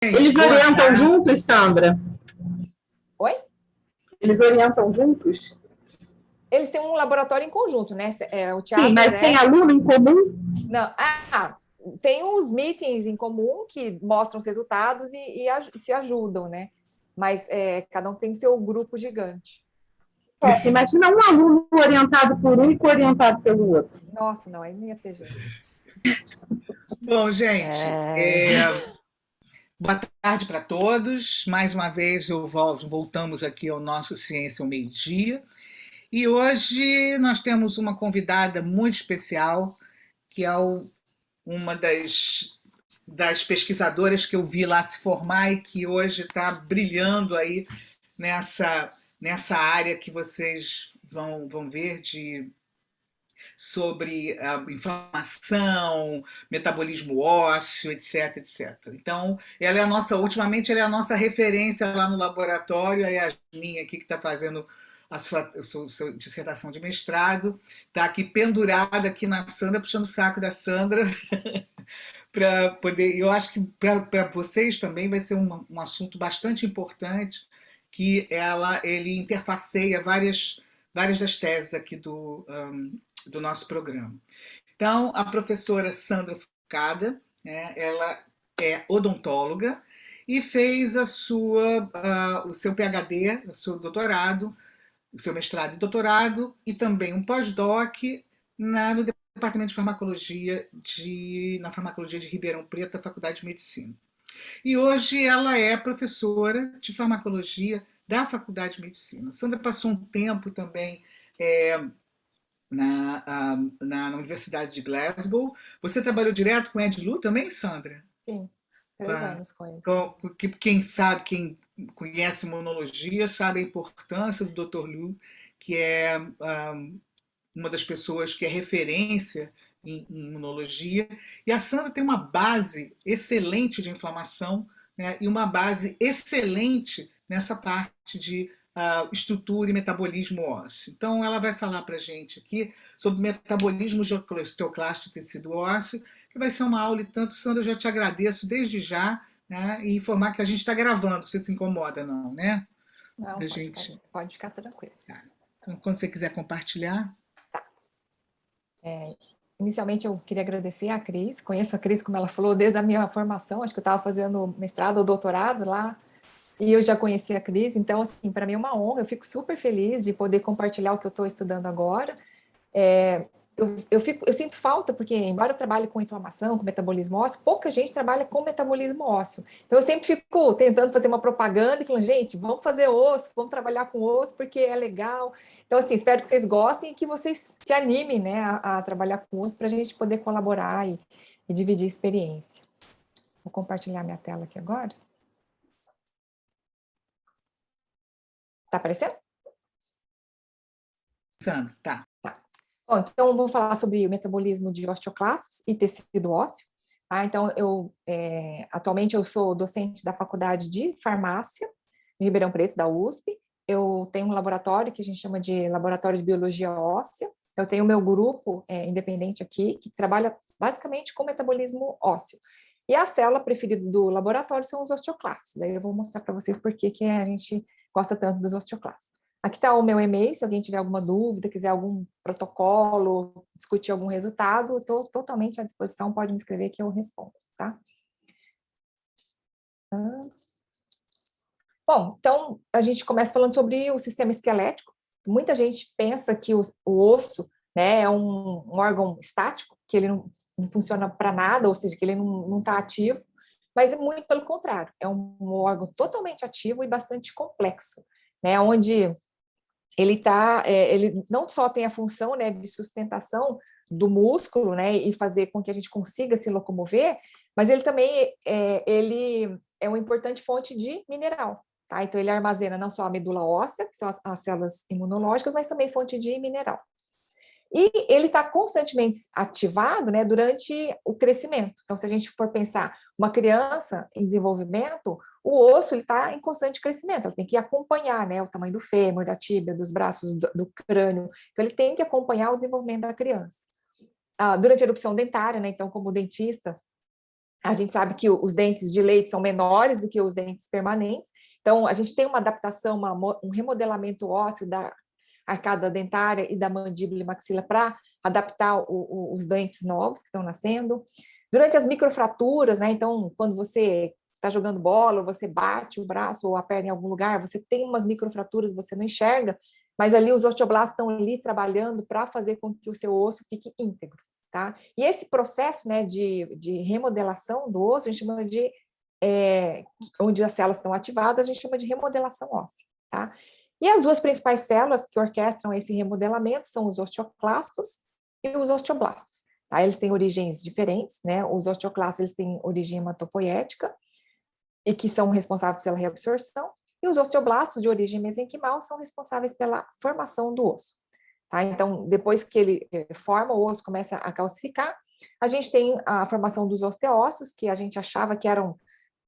Eles Boa orientam tarde. juntos, Sandra? Oi? Eles orientam juntos? Eles têm um laboratório em conjunto, né? O Sim, Tiago, o mas tem Zé. aluno em comum? Não, tem os meetings em comum que mostram os resultados e se ajudam, né? Mas cada um tem seu grupo gigante. Imagina um aluno orientado por um e orientado pelo outro. Nossa, não, aí não ia ter jeito. Bom, gente, É... boa tarde para todos. Mais uma vez voltamos aqui ao nosso Ciência ao Meio-Dia. E hoje nós temos uma convidada muito especial, que é uma das pesquisadoras que eu vi lá se formar e que hoje está brilhando aí nessa área que vocês vão ver sobre a inflamação, metabolismo ósseo, etc, etc. Então, ultimamente ela é a nossa referência lá no laboratório, a Yasmin aqui que está fazendo a sua dissertação de mestrado, está aqui pendurada aqui na Sandra, puxando o saco da Sandra, para poder. Eu acho que para vocês também vai ser um assunto bastante importante, que ele interfaceia várias das teses aqui do nosso programa. Então, a professora Sandra Fucada, né, ela é odontóloga e fez o seu PhD, o seu doutorado, o seu mestrado e doutorado, e também um pós-doc no Departamento de Farmacologia na Farmacologia de Ribeirão Preto, da Faculdade de Medicina. E hoje ela é professora de farmacologia da Faculdade de Medicina. Sandra passou um tempo também na Universidade de Glasgow. Você trabalhou direto com Ed Lu também, Sandra? Sim, 3 anos com ele. Quem sabe, quem conhece imunologia, sabe a importância do Dr. Lu, que é uma das pessoas que é referência em imunologia. E a Sandra tem uma base excelente de inflamação, né, e uma base excelente nessa parte de estrutura e metabolismo ósseo. Então, ela vai falar para a gente aqui sobre metabolismo de osteoclasto e tecido ósseo, que vai ser uma aula e tanto. Sandra, eu já te agradeço desde já, né, e informar que a gente está gravando, você se incomoda não, né? Não, A gente... pode ficar tranquilo. Tá. Então, quando você quiser compartilhar. Tá. Inicialmente, eu queria agradecer a Cris. Conheço a Cris, como ela falou, desde a minha formação. Acho que eu estava fazendo mestrado ou doutorado lá, e eu já conheci a Cris. Então, assim, para mim é uma honra. Eu fico super feliz de poder compartilhar o que eu estou estudando agora. Eu sinto falta, porque, embora eu trabalhe com inflamação, com metabolismo ósseo, pouca gente trabalha com metabolismo ósseo. Então, eu sempre fico tentando fazer uma propaganda e falando, gente, vamos fazer osso, vamos trabalhar com osso, porque é legal. Então, assim, espero que vocês gostem e que vocês se animem, né, a trabalhar com osso para a gente poder colaborar e dividir experiência. Vou compartilhar minha tela aqui agora. Tá aparecendo? Tá. Bom, então, vou falar sobre o metabolismo de osteoclastos e tecido ósseo. Tá? Então, atualmente eu sou docente da Faculdade de Farmácia de Ribeirão Preto, da USP. Eu tenho um laboratório que a gente chama de Laboratório de Biologia Óssea. Eu tenho o meu grupo independente aqui, que trabalha basicamente com metabolismo ósseo. E a célula preferida do laboratório são os osteoclastos. Daí eu vou mostrar para vocês por que a gente gosta tanto dos osteoclastos. Aqui está o meu e-mail, se alguém tiver alguma dúvida, quiser algum protocolo, discutir algum resultado, estou totalmente à disposição, pode me escrever que eu respondo, tá? Bom, então a gente começa falando sobre o sistema esquelético. Muita gente pensa que o osso, né, é um órgão estático, que ele não funciona para nada, ou seja, que ele não está ativo, mas é muito pelo contrário, é um órgão totalmente ativo e bastante complexo, né, onde ele não só tem a função, né, de sustentação do músculo, né, e fazer com que a gente consiga se locomover, mas ele também ele é uma importante fonte de mineral, tá? Então ele armazena não só a medula óssea, que são as células imunológicas, mas também fonte de mineral. E ele está constantemente ativado, né, durante o crescimento. Então, se a gente for pensar uma criança em desenvolvimento, o osso está em constante crescimento, ela tem que acompanhar, né, o tamanho do fêmur, da tíbia, dos braços, do crânio. Então, ele tem que acompanhar o desenvolvimento da criança. Durante a erupção dentária, né, então, como dentista, A gente sabe que os dentes de leite são menores do que os dentes permanentes, então a gente tem uma adaptação, um remodelamento ósseo da arcada dentária e da mandíbula e maxila para adaptar os dentes novos que estão nascendo. Durante as microfraturas, né? Então, quando você está jogando bola, ou você bate o braço ou a perna em algum lugar, você tem umas microfraturas, você não enxerga, mas ali os osteoblastos estão ali trabalhando para fazer com que o seu osso fique íntegro, tá? E esse processo, né, de remodelação do osso, a gente chama de, onde as células estão ativadas, a gente chama de remodelação óssea, tá? E as duas principais células que orquestram esse remodelamento são os osteoclastos e os osteoblastos, tá? Eles têm origens diferentes, né? Os osteoclastos, eles têm origem hematopoética, e que são responsáveis pela reabsorção, e os osteoblastos de origem mesenquimal são responsáveis pela formação do osso. Tá? Então, depois que ele forma, o osso começa a calcificar, a gente tem a formação dos osteócitos, que a gente achava que eram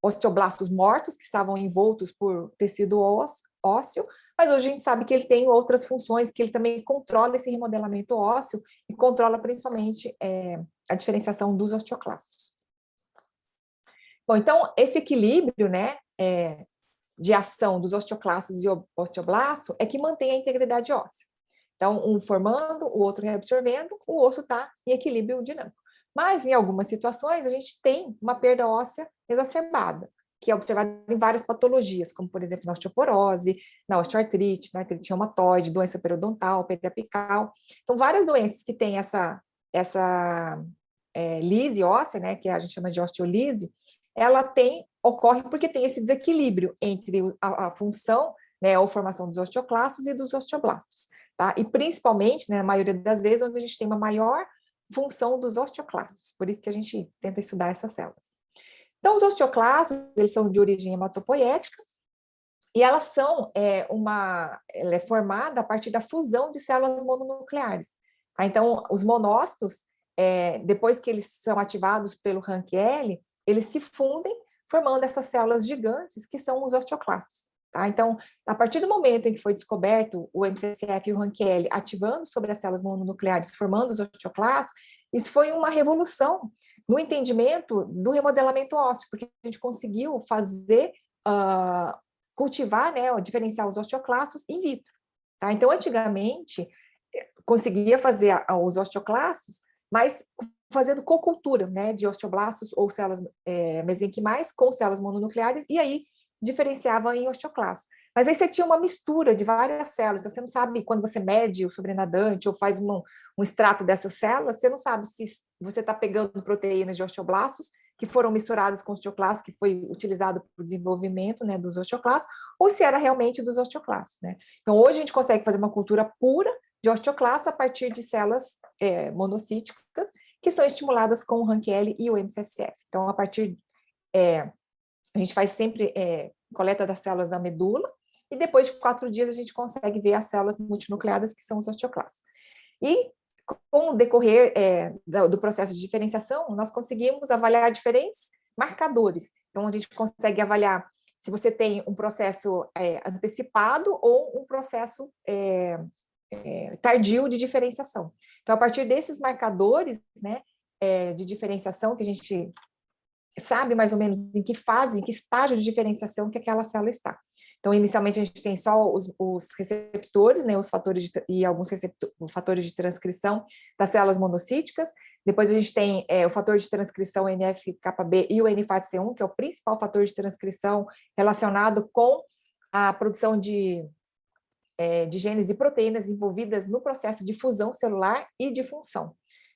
osteoblastos mortos, que estavam envoltos por tecido ósseo, mas hoje a gente sabe que ele tem outras funções, que ele também controla esse remodelamento ósseo e controla principalmente a diferenciação dos osteoclastos. Bom, então, esse equilíbrio, né, de ação dos osteoclastos e osteoblasto é que mantém a integridade óssea. Então, um formando, o outro reabsorvendo, o osso está em equilíbrio dinâmico. Mas, em algumas situações, a gente tem uma perda óssea exacerbada, que é observada em várias patologias, como, por exemplo, na osteoporose, na osteoartrite, na artrite reumatoide, doença periodontal, periapical. Então, várias doenças que têm essa lise óssea, né, que a gente chama de osteolise, ela ocorre porque tem esse desequilíbrio entre a função, né, ou formação dos osteoclastos e dos osteoblastos, tá? E principalmente, né, na maioria das vezes, onde a gente tem uma maior função dos osteoclastos, por isso que a gente tenta estudar essas células. Então, os osteoclastos, eles são de origem hematopoética, e elas são ela é formada a partir da fusão de células mononucleares, tá? Então, os monócitos, depois que eles são ativados pelo RANKL, eles se fundem, formando essas células gigantes, que são os osteoclastos. Tá? Então, a partir do momento em que foi descoberto o MCCF e o RANKL ativando sobre as células mononucleares, formando os osteoclastos, isso foi uma revolução no entendimento do remodelamento ósseo, porque a gente conseguiu fazer, cultivar, né, diferenciar os osteoclastos in vitro. Tá? Então, antigamente, conseguia fazer os osteoclastos, mas fazendo cocultura, né, de osteoblastos ou células mesenquimais com células mononucleares, e aí diferenciava em osteoclastos. Mas aí você tinha uma mistura de várias células, então você não sabe, quando você mede o sobrenadante ou faz um extrato dessas células, você não sabe se você está pegando proteínas de osteoblastos que foram misturadas com osteoclastos, que foi utilizado para o desenvolvimento, né, dos osteoclastos, ou se era realmente dos osteoclastos, né? Então, hoje a gente consegue fazer uma cultura pura de osteoclastos a partir de células monocíticas, que são estimuladas com o RANKL e o MCSF. Então, a partir... a gente faz sempre coleta das células da medula, e depois de 4 dias a gente consegue ver as células multinucleadas, que são os osteoclastos. E com o decorrer do processo de diferenciação, nós conseguimos avaliar diferentes marcadores. Então, a gente consegue avaliar se você tem um processo antecipado ou um processo tardio de diferenciação. Então, a partir desses marcadores, né, de diferenciação, que a gente sabe mais ou menos em que fase, em que estágio de diferenciação que aquela célula está. Então, inicialmente, a gente tem só os receptores, né, os fatores e alguns fatores de transcrição das células monocíticas. Depois, a gente tem o fator de transcrição NF-κB e o NFAT-C1, que é o principal fator de transcrição relacionado com a produção de genes e proteínas envolvidas no processo de fusão celular e de função.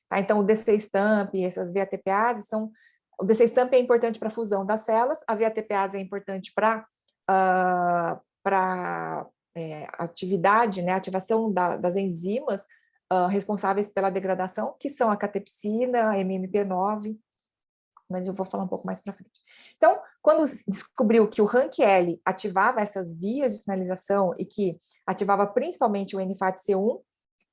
Tá? Então, o DC-STAMP e essas VATPases são... O DC-STAMP é importante para a fusão das células, a VATPase é importante para atividade, né, ativação das enzimas responsáveis pela degradação, que são a catepsina, a MMP9, mas eu vou falar um pouco mais para frente. Então, quando descobriu que o RANKL ativava essas vias de sinalização e que ativava principalmente o NFAT-C1,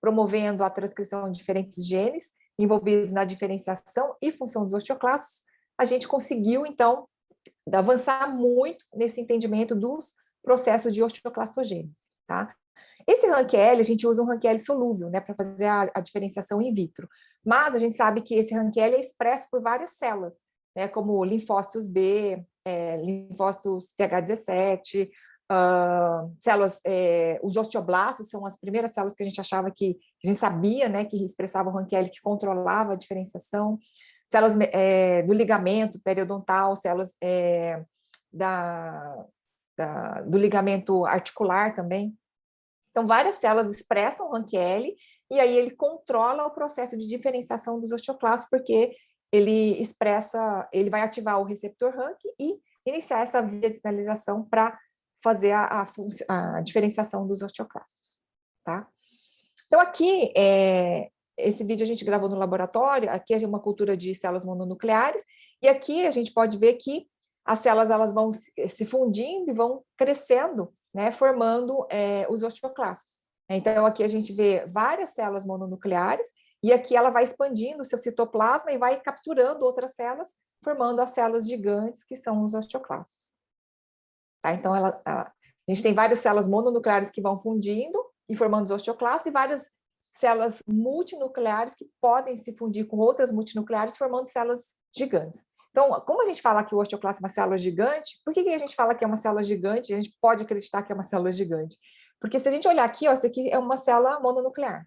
promovendo a transcrição de diferentes genes envolvidos na diferenciação e função dos osteoclastos, a gente conseguiu, então, avançar muito nesse entendimento dos processos de osteoclastogênese, tá? Esse RANKL, a gente usa um RANKL solúvel, né, para fazer a diferenciação in vitro, mas a gente sabe que esse RANKL é expresso por várias células, né, como linfócitos B, linfócitos TH17, células, os osteoblastos são as primeiras células que a gente achava que, a gente sabia, né, que expressavam o Rank-L, que controlava a diferenciação, células do ligamento periodontal, células do ligamento articular também. Então, várias células expressam o Rank-L, e aí ele controla o processo de diferenciação dos osteoclastos, porque ele vai ativar o receptor Rank e iniciar essa via de sinalização para fazer a diferenciação dos osteoclastos, tá? Então, aqui, esse vídeo a gente gravou no laboratório, aqui é uma cultura de células mononucleares, e aqui a gente pode ver que as células elas vão se fundindo e vão crescendo, né, formando os osteoclastos. Então, aqui a gente vê várias células mononucleares, e aqui ela vai expandindo o seu citoplasma e vai capturando outras células, formando as células gigantes, que são os osteoclastos. Tá? Então, a gente tem várias células mononucleares que vão fundindo e formando os osteoclastos, e várias células multinucleares que podem se fundir com outras multinucleares, formando células gigantes. Então, como a gente fala que o osteoclasto é uma célula gigante, por que a gente fala que é uma célula gigante? A gente pode acreditar que é uma célula gigante. Porque se a gente olhar aqui, ó, isso aqui é uma célula mononuclear,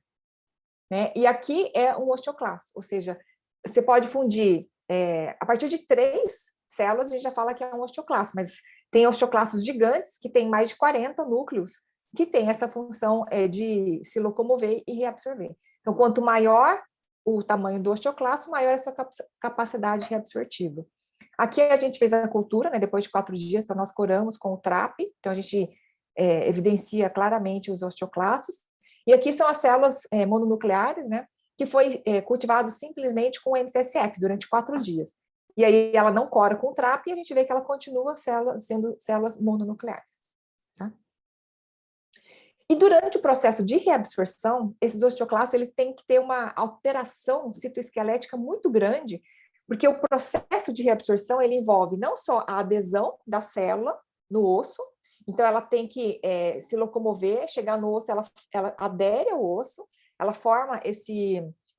né? E aqui é um osteoclasto, ou seja, você pode fundir, a partir de 3 células, a gente já fala que é um osteoclasto, mas tem osteoclastos gigantes, que tem mais de 40 núcleos, que tem essa função de se locomover e reabsorver. Então, quanto maior o tamanho do osteoclasto, maior é a sua capacidade reabsortiva. Aqui a gente fez a cultura, né, depois de 4 dias, então nós coramos com o TRAP, então a gente evidencia claramente os osteoclastos, e aqui são as células mononucleares, né, que foi cultivado simplesmente com o MCSF durante 4 dias. E aí ela não cora com o TRAP, e a gente vê que ela continua sendo células mononucleares. Tá? E durante o processo de reabsorção, esses osteoclastos eles têm que ter uma alteração citoesquelética muito grande, porque o processo de reabsorção ele envolve não só a adesão da célula no osso, então ela tem que se locomover, chegar no osso, ela adere ao osso, ela forma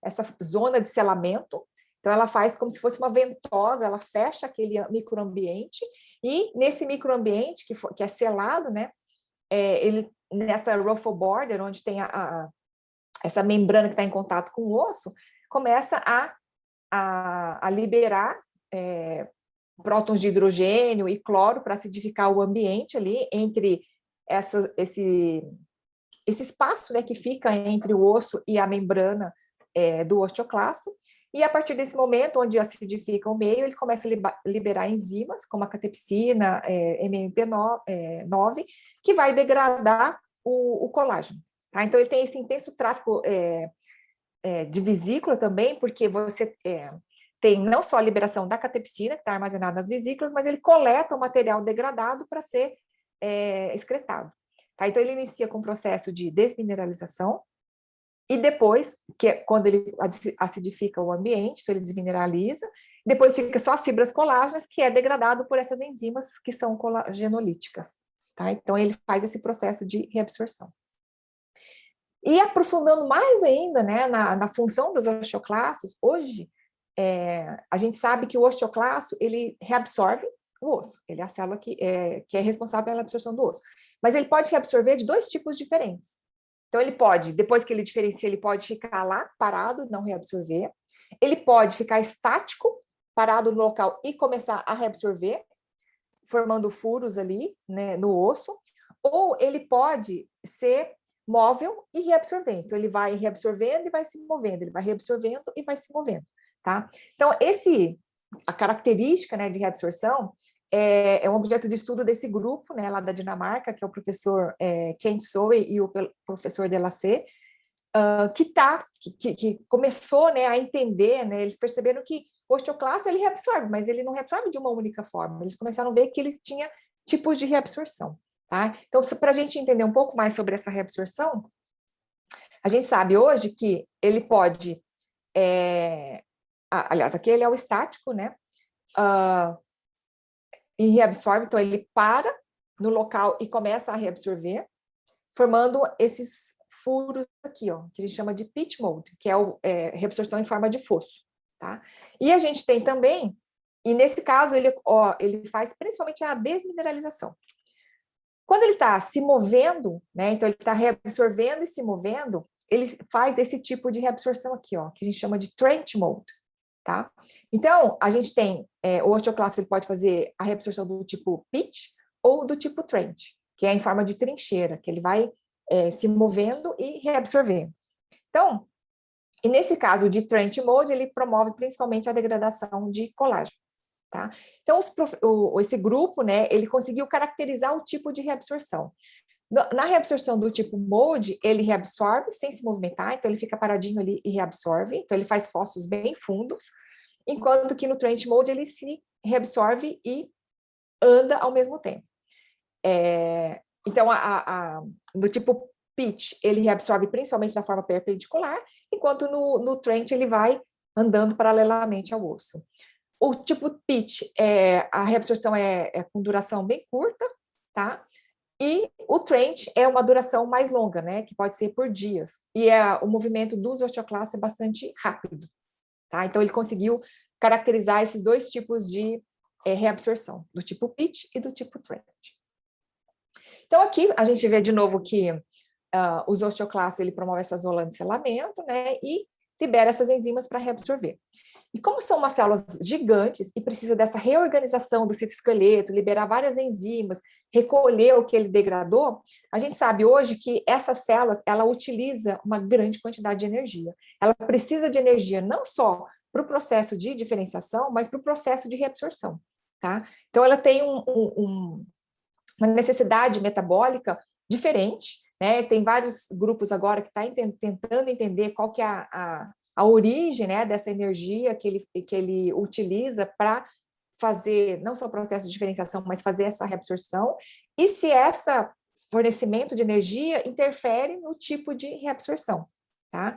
essa zona de selamento, então ela faz como se fosse uma ventosa, ela fecha aquele microambiente, e nesse microambiente que é selado, né, ele nessa ruffle border, onde tem essa membrana que está em contato com o osso, começa a liberar prótons de hidrogênio e cloro para acidificar o ambiente ali, entre esse espaço, né, que fica entre o osso e a membrana do osteoclasto, e a partir desse momento, onde acidifica o meio, ele começa a liberar enzimas, como a catepsina, MMP9, que vai degradar o colágeno. Tá? Então, ele tem esse intenso tráfego de vesícula também, porque você tem não só a liberação da catepsina, que está armazenada nas vesículas, mas ele coleta o material degradado para ser excretado. Tá? Então, ele inicia com o processo de desmineralização, e depois, que é quando ele acidifica o ambiente, então ele desmineraliza, depois fica só as fibras colágenas, que é degradado por essas enzimas que são colagenolíticas. Tá? Então, ele faz esse processo de reabsorção. E aprofundando mais ainda, né, na função dos osteoclastos, hoje, a gente sabe que o osteoclasto, ele reabsorve o osso, ele é a célula que é responsável pela absorção do osso, mas ele pode reabsorver de 2 tipos diferentes. Então, ele pode, depois que ele diferencia, ele pode ficar lá, parado, não reabsorver. Ele pode ficar estático, parado no local e começar a reabsorver, formando furos ali, né, no osso. Ou ele pode ser móvel e reabsorver. Então, ele vai reabsorvendo e vai se movendo. Ele vai reabsorvendo e vai se movendo. Tá? Então, a característica, né, de reabsorção é um objeto de estudo desse grupo, né, lá da Dinamarca, que é o professor Kent Soe e o professor Delacé, que começou, né, a entender, né, eles perceberam que o osteoclasto ele reabsorve, mas ele não reabsorve de uma única forma. Eles começaram a ver que ele tinha tipos de reabsorção. Tá? Então, para a gente entender um pouco mais sobre essa reabsorção, a gente sabe hoje que ele pode... aliás, aqui ele é o estático, né? E reabsorve, então ele para no local e começa a reabsorver, formando esses furos aqui, ó, que a gente chama de pitch mold, que é reabsorção em forma de fosso. Tá? E a gente tem também E nesse caso, ele faz principalmente a desmineralização. Quando ele está se movendo, né, então ele está reabsorvendo e se movendo, ele faz esse tipo de reabsorção aqui, ó, que a gente chama de trench mode, tá? Então, a gente tem, o osteoclasto ele pode fazer a reabsorção do tipo pitch ou do tipo trench, que é em forma de trincheira, que ele vai se movendo e reabsorvendo. Então, e nesse caso de trench mode, ele promove principalmente a degradação de colágeno. Tá? Então, esse grupo, né, ele conseguiu caracterizar o tipo de reabsorção. Na reabsorção do tipo mode, ele reabsorve sem se movimentar, então ele fica paradinho ali e reabsorve, então ele faz fossos bem fundos, enquanto que no trench mode ele se reabsorve e anda ao mesmo tempo. Então, no tipo pitch, ele reabsorve principalmente na forma perpendicular, enquanto no trench ele vai andando paralelamente ao osso. O tipo pitch, a reabsorção é com duração bem curta, tá? E o trench é uma duração mais longa, né? Que pode ser por dias. E o movimento dos osteoclastos é bastante rápido, tá? Então, ele conseguiu caracterizar esses dois tipos de reabsorção, do tipo pitch e do tipo trench. Então, aqui a gente vê de novo que os osteoclastos, ele promove essa zona de selamento, né? E libera essas enzimas para reabsorver. E como são umas células gigantes e precisa dessa reorganização do citoesqueleto, liberar várias enzimas, recolher o que ele degradou, a gente sabe hoje que essas células, ela utiliza uma grande quantidade de energia. Ela precisa de energia não só para o processo de diferenciação, mas para o processo de reabsorção, tá? Então, ela tem uma necessidade metabólica diferente, né? Tem vários grupos agora que estão tentando entender qual que é a origem, né, dessa energia que ele utiliza para fazer, não só o processo de diferenciação, mas fazer essa reabsorção, e se esse fornecimento de energia interfere no tipo de reabsorção, tá?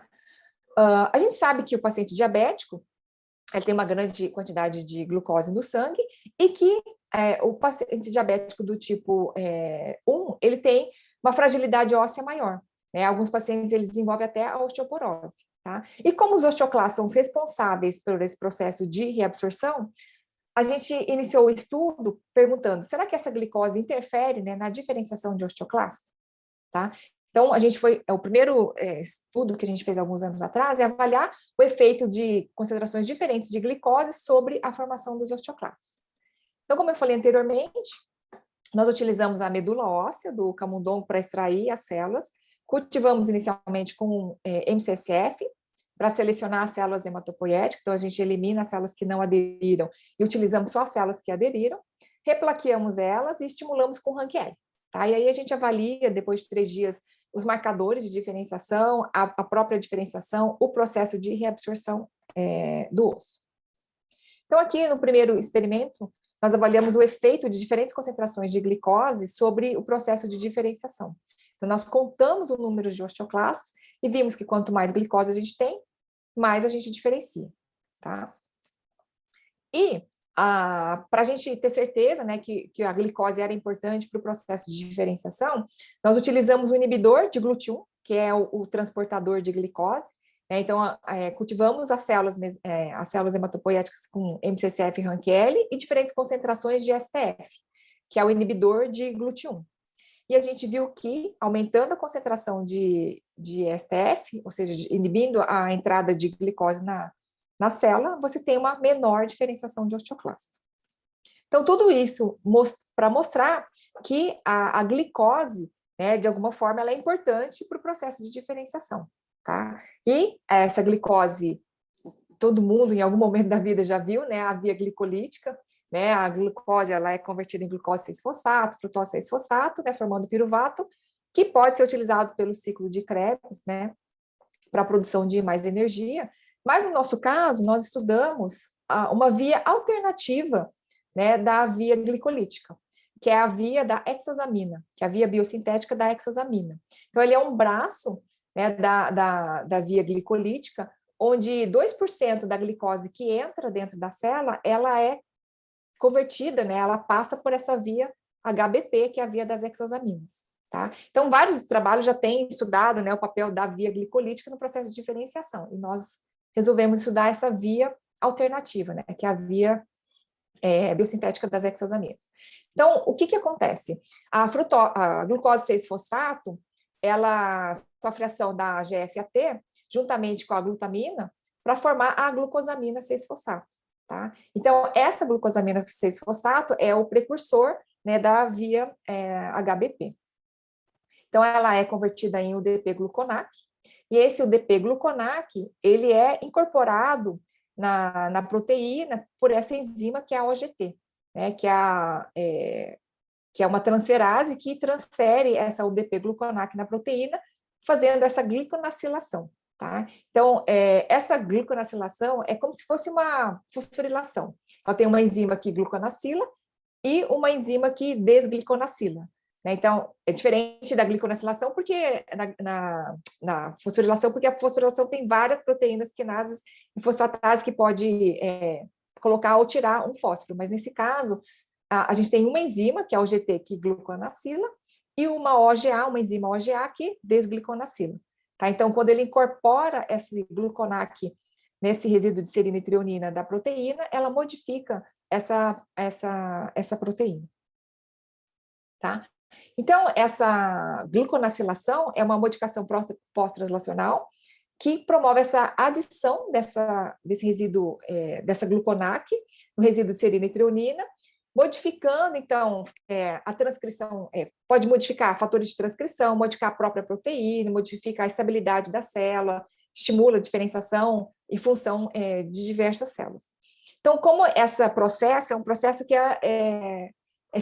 A gente sabe que o paciente diabético, ele tem uma grande quantidade de glucose no sangue, e que o paciente diabético do tipo 1, ele tem uma fragilidade óssea maior. Alguns pacientes, eles desenvolvem até a osteoporose, tá? E como os osteoclastos são os responsáveis por esse processo de reabsorção, a gente iniciou o estudo perguntando, será que essa glicose interfere, né, na diferenciação de osteoclasto? Tá? Então, o primeiro estudo que a gente fez alguns anos atrás é avaliar o efeito de concentrações diferentes de glicose sobre a formação dos osteoclastos. Então, como eu falei anteriormente, nós utilizamos a medula óssea do camundongo para extrair as células, cultivamos inicialmente com MCSF para selecionar as células hematopoéticas, então a gente elimina as células que não aderiram e utilizamos só as células que aderiram, replaqueamos elas e estimulamos com Rank-L. Tá? E aí a gente avalia, depois de 3 dias, os marcadores de diferenciação, a própria diferenciação, o processo de reabsorção do osso. Então, aqui no primeiro experimento, nós avaliamos o efeito de diferentes concentrações de glicose sobre o processo de diferenciação. Então, nós contamos o número de osteoclastos e vimos que quanto mais glicose a gente tem, mais a gente diferencia, tá? E para a gente ter certeza, né, que a glicose era importante para o processo de diferenciação, nós utilizamos o inibidor de GLUT1, que é o transportador de glicose, né? Então, cultivamos as células hematopoéticas com MCSF e Rank-L e diferentes concentrações de STF, que é o inibidor de GLUT1. E a gente viu que, aumentando a concentração de STF, ou seja, inibindo a entrada de glicose na célula, você tem uma menor diferenciação de osteoclasto. Então, tudo isso para mostrar que a glicose, né, de alguma forma, ela é importante para o processo de diferenciação, tá? E essa glicose, todo mundo em algum momento da vida já viu, né, a via glicolítica, né, a glicose ela é convertida em glucose 6-fosfato, frutose 6-fosfato, né, formando piruvato, que pode ser utilizado pelo ciclo de Krebs, né, para a produção de mais energia. Mas no nosso caso, nós estudamos uma via alternativa, né, da via glicolítica, que é a via da hexosamina, que é a via biosintética da hexosamina. Então, ele é um braço, né, da via glicolítica, onde 2% da glicose que entra dentro da célula, ela é convertida, né, ela passa por essa via HBP, que é a via das hexosaminas. Tá? Então, vários trabalhos já têm estudado, né, o papel da via glicolítica no processo de diferenciação, e nós resolvemos estudar essa via alternativa, né, que é a via biosintética das exosaminas. Então, o que acontece? A glucose 6-fosfato, ela sofre ação da GFAT, juntamente com a glutamina, para formar a glucosamina 6-fosfato. Tá? Então, essa glucosamina 6-fosfato é o precursor, né, da via HBP. Então, ela é convertida em UDP-gluconac, e esse UDP-gluconac, ele é incorporado na proteína por essa enzima que é a OGT, né, que é uma transferase que transfere essa UDP-gluconac na proteína, fazendo essa gliconacilação. Tá? Então, essa gliconacilação é como se fosse uma fosforilação. Ela tem uma enzima que gluconacila e uma enzima que desgliconacila. Né? Então, é diferente da gliconacilação porque na fosforilação, porque a fosforilação tem várias proteínas quinases e fosfatase que pode colocar ou tirar um fósforo, mas nesse caso, a gente tem uma enzima, que é a OGT, que gluconacila, e uma OGA, uma enzima OGA, que desgliconacila. Tá? Então, quando ele incorpora esse gluconac nesse resíduo de serina e trionina da proteína, ela modifica essa proteína. Tá? Então, essa gluconacilação é uma modificação pós-translacional que promove essa adição desse resíduo, dessa gluconac, no resíduo de serina e trionina, modificando, então, a transcrição, pode modificar fatores de transcrição, modificar a própria proteína, modificar a estabilidade da célula, estimula a diferenciação e função de diversas células. Então, como esse processo é um processo que é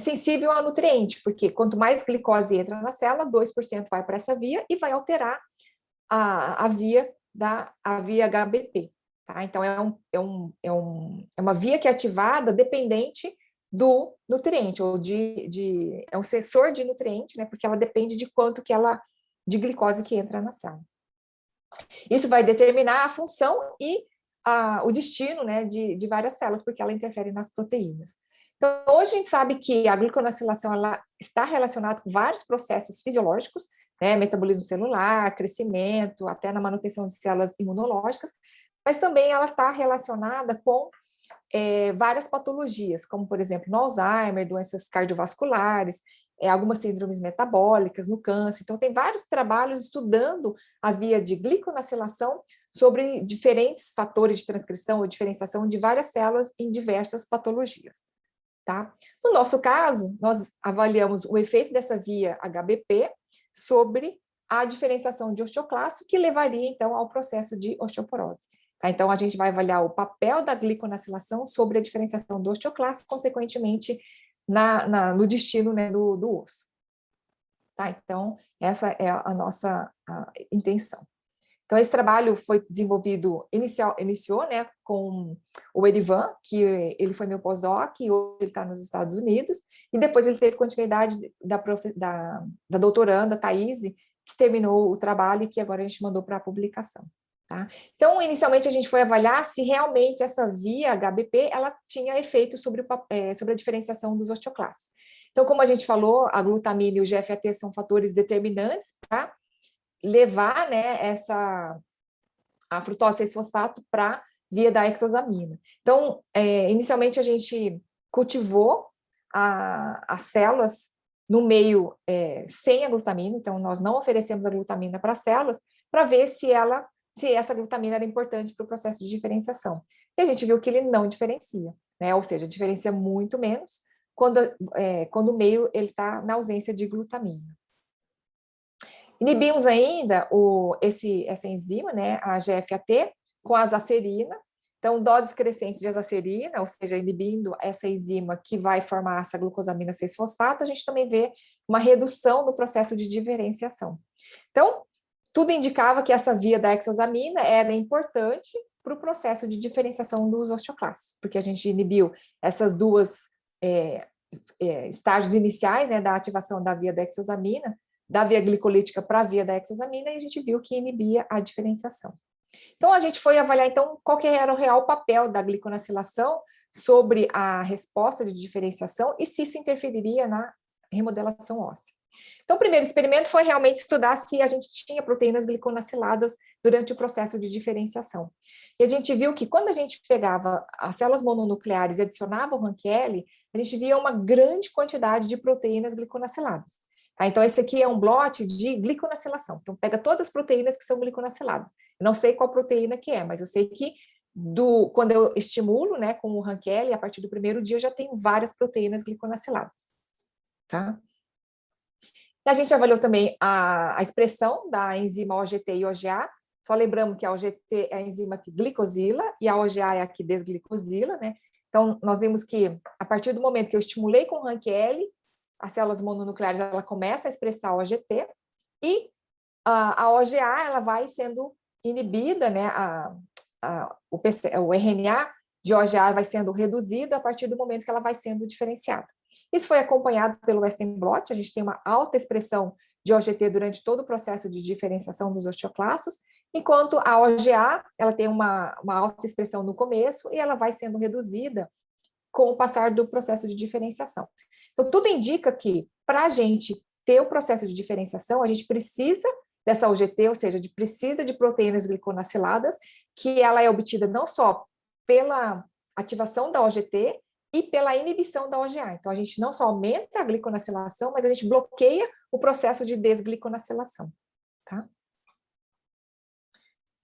sensível ao nutriente, porque quanto mais glicose entra na célula, 2% vai para essa via e vai alterar a via HBP. Tá? Então, é uma via que é ativada dependente do nutriente, ou é um sensor de nutriente, né, porque ela depende de quanto de glicose que entra na célula. Isso vai determinar a função e o destino, né, de várias células, porque ela interfere nas proteínas. Então, hoje a gente sabe que a gliconacilação ela está relacionada com vários processos fisiológicos, né, metabolismo celular, crescimento, até na manutenção de células imunológicas, mas também ela está relacionada com várias patologias, como, por exemplo, no Alzheimer, doenças cardiovasculares, algumas síndromes metabólicas, no câncer. Então, tem vários trabalhos estudando a via de gliconacilação sobre diferentes fatores de transcrição ou diferenciação de várias células em diversas patologias. Tá? No nosso caso, nós avaliamos o efeito dessa via HBP sobre a diferenciação de osteoclasto, que levaria, então, ao processo de osteoporose. Tá? Então, a gente vai avaliar o papel da gliconacilação sobre a diferenciação do osteoclasto, consequentemente, no destino, né, do osso. Tá? Então, essa é a nossa intenção. Então, esse trabalho foi desenvolvido, iniciou, né, com o Erivan, que ele foi meu pós-doc, e hoje ele está nos Estados Unidos, e depois ele teve continuidade da doutoranda, Thaís, que terminou o trabalho e que agora a gente mandou para a publicação. Tá? Então, inicialmente, a gente foi avaliar se realmente essa via HBP ela tinha efeito sobre a diferenciação dos osteoclastos. Então, como a gente falou, a glutamina e o GFAT são fatores determinantes para levar, né, a frutose 6-fosfato para via da exosamina. Então, inicialmente a gente cultivou as células no meio sem a glutamina, então nós não oferecemos a glutamina para as células para ver se essa glutamina era importante para o processo de diferenciação. E a gente viu que ele não diferencia, né? Ou seja, diferencia muito menos quando o meio está na ausência de glutamina. Inibimos ainda essa enzima, né, a GFAT, com a azacerina. Então, doses crescentes de azacerina, ou seja, inibindo essa enzima que vai formar essa glucosamina 6-fosfato, a gente também vê uma redução no processo de diferenciação. Então, tudo indicava que essa via da exosamina era importante para o processo de diferenciação dos osteoclastos, porque a gente inibiu essas duas estágios iniciais, né, da ativação da via da exosamina, da via glicolítica para a via da exosamina, e a gente viu que inibia a diferenciação. Então, a gente foi avaliar, então, qual que era o real papel da gliconacilação sobre a resposta de diferenciação e se isso interferiria na remodelação óssea. Então, o primeiro experimento foi realmente estudar se a gente tinha proteínas gliconaciladas durante o processo de diferenciação. E a gente viu que quando a gente pegava as células mononucleares e adicionava o Rank-L, a gente via uma grande quantidade de proteínas gliconaciladas. Tá? Então, esse aqui é um blot de gliconacilação. Então, pega todas as proteínas que são gliconaciladas. Eu não sei qual proteína que é, mas eu sei que quando eu estimulo, né, com o Rank-L, a partir do primeiro dia eu já tenho várias proteínas gliconaciladas. Tá? A gente avaliou também a expressão da enzima OGT e OGA. Só lembramos que a OGT é a enzima que glicosila e a OGA é a que desglicosila, né? Então, nós vimos que a partir do momento que eu estimulei com o Rank-L, as células mononucleares ela começa a expressar a OGT e a OGA ela vai sendo inibida, né? O RNA de OGA vai sendo reduzido a partir do momento que ela vai sendo diferenciada. Isso foi acompanhado pelo Western blot, a gente tem uma alta expressão de OGT durante todo o processo de diferenciação dos osteoclastos, enquanto a OGA ela tem uma alta expressão no começo e ela vai sendo reduzida com o passar do processo de diferenciação. Então, tudo indica que, para a gente ter o processo de diferenciação, a gente precisa dessa OGT, ou seja, precisa de proteínas gliconaciladas, que ela é obtida não só pela ativação da OGT, e pela inibição da OGA. Então, a gente não só aumenta a gliconacilação, mas a gente bloqueia o processo de desgliconacilação, tá?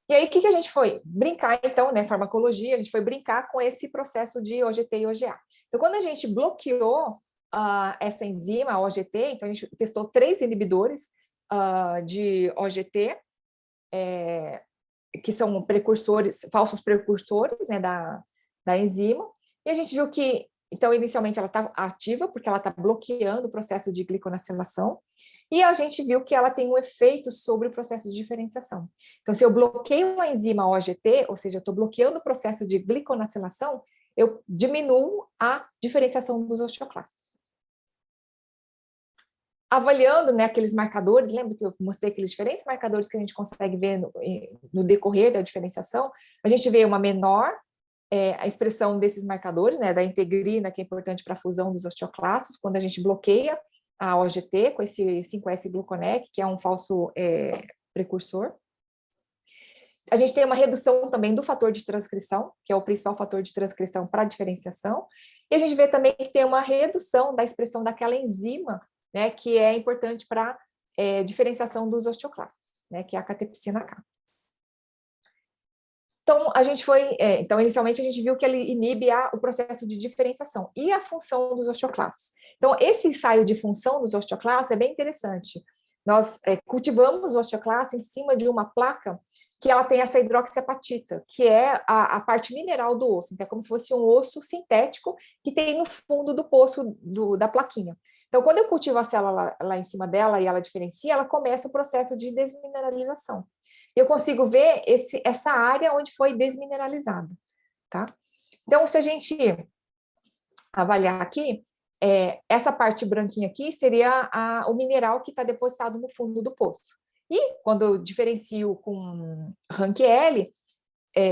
E aí, o que a gente foi? Brincar, então, né, farmacologia, a gente foi brincar com esse processo de OGT e OGA. Então, quando a gente bloqueou essa enzima, a OGT, então a gente testou 3 inibidores de OGT, que são precursores, falsos precursores, né, da enzima, e a gente viu que, então, inicialmente ela está ativa, porque ela está bloqueando o processo de gliconacilação, e a gente viu que ela tem um efeito sobre o processo de diferenciação. Então, se eu bloqueio a enzima OGT, ou seja, eu estou bloqueando o processo de gliconacilação, eu diminuo a diferenciação dos osteoclastos. Avaliando, né, aqueles marcadores, lembra que eu mostrei aqueles diferentes marcadores que a gente consegue ver no decorrer da diferenciação? A gente vê uma menor a expressão desses marcadores, né, da integrina, que é importante para a fusão dos osteoclastos, quando a gente bloqueia a OGT com esse 5S-gluconec, que é um falso precursor. A gente tem uma redução também do fator de transcrição, que é o principal fator de transcrição para a diferenciação, e a gente vê também que tem uma redução da expressão daquela enzima, né, que é importante para diferenciação dos osteoclastos, né, que é a catepsina K. Então, a gente foi, então, inicialmente a gente viu que ele inibe o processo de diferenciação e a função dos osteoclastos. Então, esse ensaio de função dos osteoclastos é bem interessante. Nós cultivamos o osteoclasto em cima de uma placa que ela tem essa hidroxiapatita, que é a parte mineral do osso. Então, é como se fosse um osso sintético que tem no fundo do poço da plaquinha. Então, quando eu cultivo a célula lá em cima dela e ela diferencia, ela começa o processo de desmineralização. Eu consigo ver essa área onde foi desmineralizada, tá? Então, se a gente avaliar aqui, essa parte branquinha aqui seria o mineral que está depositado no fundo do poço. E quando eu diferencio com Rank-L,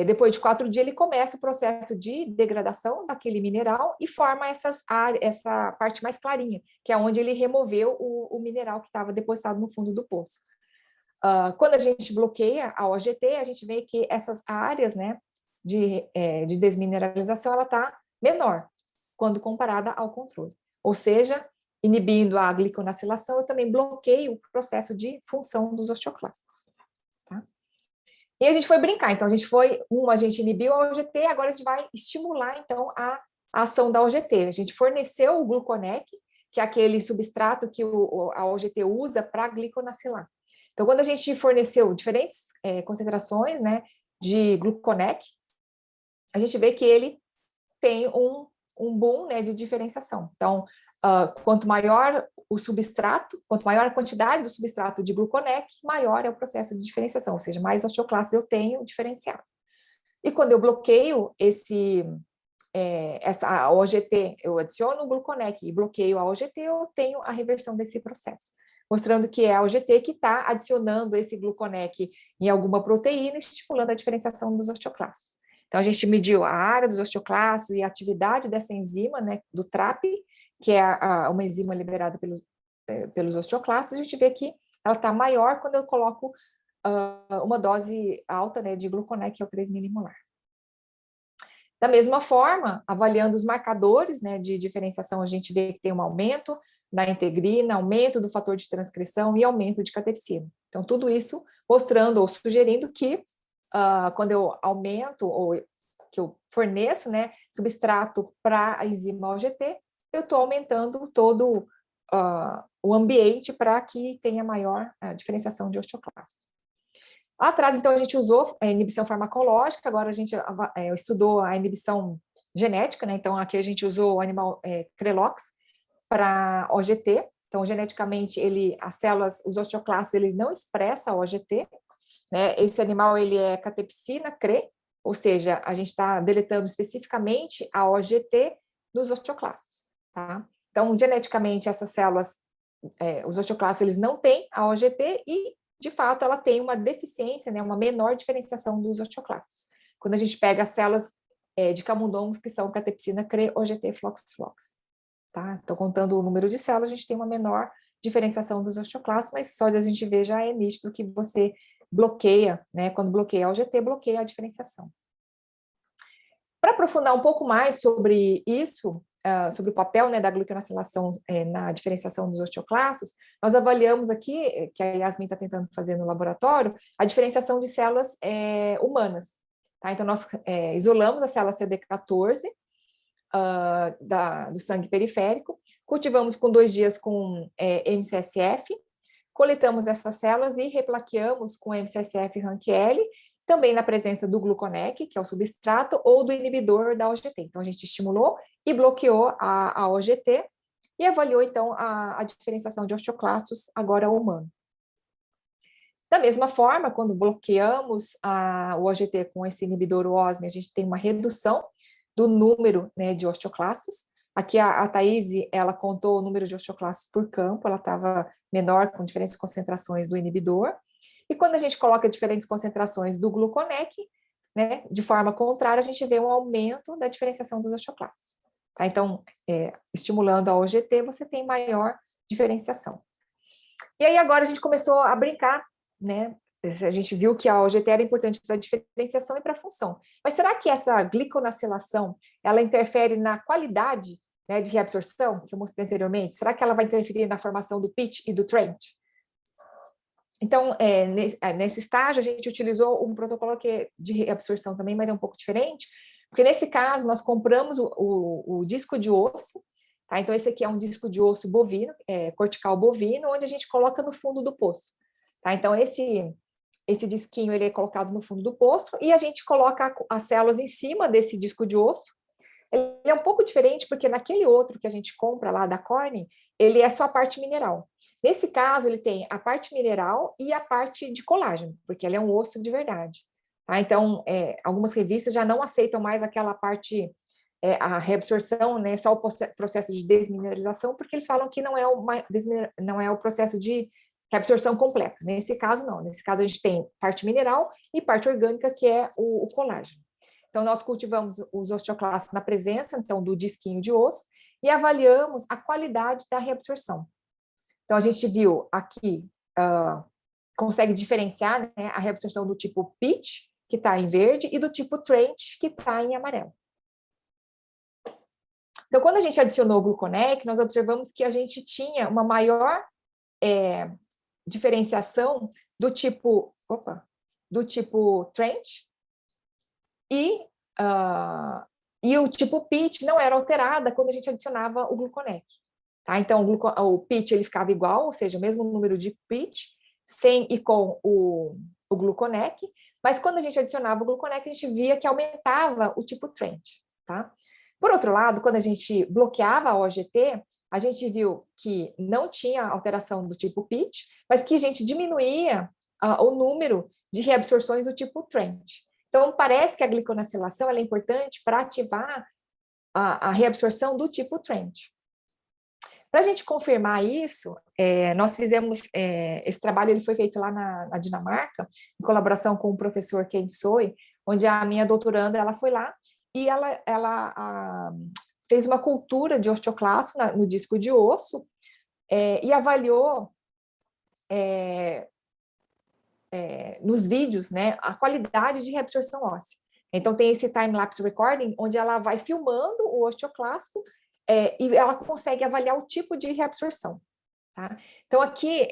depois de 4 dias ele começa o processo de degradação daquele mineral e forma essa parte mais clarinha, que é onde ele removeu o mineral que estava depositado no fundo do poço. Quando a gente bloqueia a OGT, a gente vê que essas áreas, né, de desmineralização, ela está menor quando comparada ao controle. Ou seja, inibindo a gliconacilação, eu também bloqueio o processo de função dos osteoclastos. Tá? E a gente foi brincar, então a gente inibiu a OGT, agora a gente vai estimular, então, a ação da OGT. A gente forneceu o gluconec, que é aquele substrato que a OGT usa para gliconacilar. Então, quando a gente forneceu diferentes concentrações, né, de gluconec, a gente vê que ele tem um boom, né, de diferenciação. Então, quanto maior o substrato, quanto maior a quantidade do substrato de gluconec, maior é o processo de diferenciação, ou seja, mais osteoclastos eu tenho diferenciado. E quando eu bloqueio essa OGT, eu adiciono o gluconec e bloqueio a OGT, eu tenho a reversão desse processo, mostrando que é a OGT que está adicionando esse gluconec em alguma proteína, estimulando a diferenciação dos osteoclastos. Então, a gente mediu a área dos osteoclastos e a atividade dessa enzima, né, do TRAP, que é uma enzima liberada pelos osteoclastos, a gente vê que ela está maior quando eu coloco uma dose alta, né, de gluconec, que é o 3 milimolar. Da mesma forma, avaliando os marcadores, né, de diferenciação, a gente vê que tem um aumento na integrina, aumento do fator de transcrição e aumento de catepsina. Então, tudo isso mostrando ou sugerindo que quando eu aumento ou que eu forneço, né, substrato para a enzima OGT, eu estou aumentando todo o ambiente para que tenha maior diferenciação de osteoclasto. Lá atrás, então, a gente usou a inibição farmacológica, agora a gente estudou a inibição genética, né? Então, aqui a gente usou o animal Crelox para OGT. Então, geneticamente, as células, os osteoclastos, eles não expressam a OGT, né? Esse animal, ele é catepsina, CRE, ou seja, a gente está deletando especificamente a OGT dos osteoclastos, tá? Então, geneticamente, essas células, os osteoclastos, eles não têm a OGT e, de fato, ela tem uma deficiência, né, uma menor diferenciação dos osteoclastos. Quando a gente pega as células de camundongos, que são catepsina, CRE, OGT, flox. Tá? Então, contando o número de células, a gente tem uma menor diferenciação dos osteoclastos, mas só de a gente ver já é nítido que você bloqueia, né? Quando bloqueia a OGT, bloqueia a diferenciação. Para aprofundar um pouco mais sobre isso, sobre o papel, né, da gluconacilação na diferenciação dos osteoclastos, nós avaliamos aqui, que a Yasmin está tentando fazer no laboratório, a diferenciação de células humanas. Tá? Então, nós isolamos a célula CD14 do sangue periférico, cultivamos com 2 dias com MCSF, coletamos essas células e replaqueamos com MCSF Rank-L, também na presença do gluconec, que é o substrato, ou do inibidor da OGT. Então, a gente estimulou e bloqueou a OGT e avaliou, então, a diferenciação de osteoclastos agora humano. Da mesma forma, quando bloqueamos o OGT com esse inibidor OSME, a gente tem uma redução do número, né, de osteoclastos. Aqui a Thaís, ela contou o número de osteoclastos por campo, ela estava menor com diferentes concentrações do inibidor. E quando a gente coloca diferentes concentrações do gluconec, né, de forma contrária, a gente vê um aumento da diferenciação dos osteoclastos. Tá? Então, estimulando a OGT, você tem maior diferenciação. E aí agora a gente começou a brincar, né? A gente viu que a OGT era importante para a diferenciação e para a função. Mas será que essa gliconacilação, ela interfere na qualidade, né, de reabsorção, que eu mostrei anteriormente? Será que ela vai interferir na formação do pitch e do trend? Então, nesse estágio, a gente utilizou um protocolo que é de reabsorção também, mas é um pouco diferente, porque nesse caso, nós compramos o disco de osso, tá? Então, esse aqui é um disco de osso bovino, cortical bovino, onde a gente coloca no fundo do poço. Tá? Então, esse disquinho, ele é colocado no fundo do poço, e a gente coloca as células em cima desse disco de osso. Ele é um pouco diferente, porque naquele outro que a gente compra lá da Corning, ele é só a parte mineral. Nesse caso, ele tem a parte mineral e a parte de colágeno, porque ele é um osso de verdade. Tá? Então, algumas revistas já não aceitam mais aquela parte, a reabsorção, né, só o processo de desmineralização, porque eles falam que não é o processo de reabsorção completa. Nesse caso, não. Nesse caso, a gente tem parte mineral e parte orgânica, que é o colágeno. Então, nós cultivamos os osteoclastos na presença, então, do disquinho de osso, e avaliamos a qualidade da reabsorção. Então, a gente viu aqui, consegue diferenciar, né, a reabsorção do tipo pitch, que está em verde, e do tipo trench, que está em amarelo. Então, quando a gente adicionou o gluconec, nós observamos que a gente tinha uma maior diferenciação do tipo trench, e o tipo pitch não era alterada quando a gente adicionava o gluconec. Tá? Então, o pitch ele ficava igual, ou seja, o mesmo número de pitch, sem e com o gluconec, mas quando a gente adicionava o gluconec, a gente via que aumentava o tipo trench. Tá? Por outro lado, quando a gente bloqueava a OGT, a gente viu que não tinha alteração do tipo pitch, mas que a gente diminuía o número de reabsorções do tipo trench. Então, parece que a gliconacilação é importante para ativar a reabsorção do tipo trench. Para a gente confirmar isso, nós fizemos, esse trabalho ele foi feito lá na Dinamarca, em colaboração com o professor Ken Soy, onde a minha doutoranda ela foi lá e ela fez uma cultura de osteoclasto no disco de osso, e avaliou nos vídeos, né, a qualidade de reabsorção óssea. Então, tem esse time-lapse recording, onde ela vai filmando o osteoclasto e ela consegue avaliar o tipo de reabsorção. Tá? Então, aqui,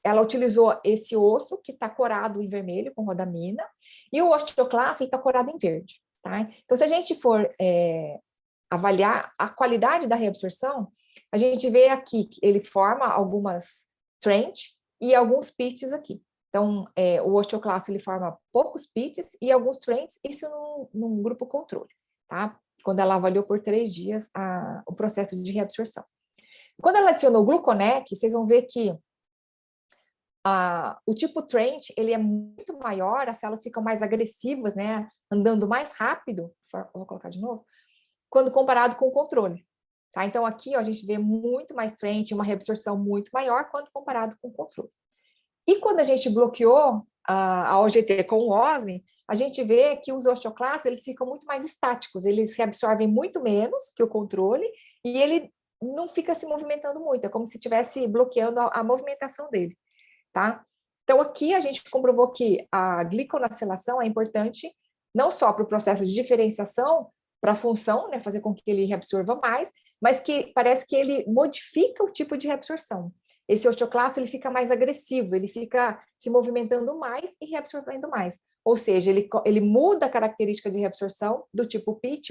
ela utilizou esse osso que está corado em vermelho, com rodamina, e o osteoclasto está corado em verde. Tá? Então, se a gente for avaliar a qualidade da reabsorção, a gente vê aqui que ele forma algumas trench e alguns pitches aqui. Então, o osteoclasto ele forma poucos pitches e alguns trenches, isso num grupo controle, tá? Quando ela avaliou por 3 dias o processo de reabsorção. Quando ela adicionou o gluconec, vocês vão ver que o tipo trench, ele é muito maior, as células ficam mais agressivas, né? Andando mais rápido, vou colocar de novo, quando comparado com o controle. Tá? Então, aqui ó, a gente vê muito mais trench, uma reabsorção muito maior quando comparado com o controle. E quando a gente bloqueou a OGT com o OSME, a gente vê que os osteoclastos eles ficam muito mais estáticos, eles reabsorvem muito menos que o controle e ele não fica se movimentando muito, é como se estivesse bloqueando a movimentação dele, tá? Então, aqui a gente comprovou que a gliconacilação é importante não só para o processo de diferenciação, para a função, né, fazer com que ele reabsorva mais, mas que parece que ele modifica o tipo de reabsorção. Esse osteoclasto ele fica mais agressivo, ele fica se movimentando mais e reabsorvendo mais. Ou seja, ele muda a característica de reabsorção do tipo pitch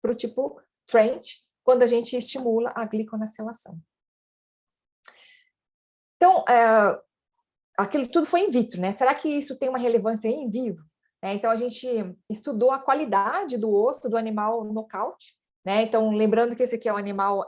para o tipo trench, quando a gente estimula a gliconacilação. Então, aquilo tudo foi in vitro, né? Será que isso tem uma relevância em vivo? Então, a gente estudou a qualidade do osso do animal nocaute, né? Então, lembrando que esse aqui é um animal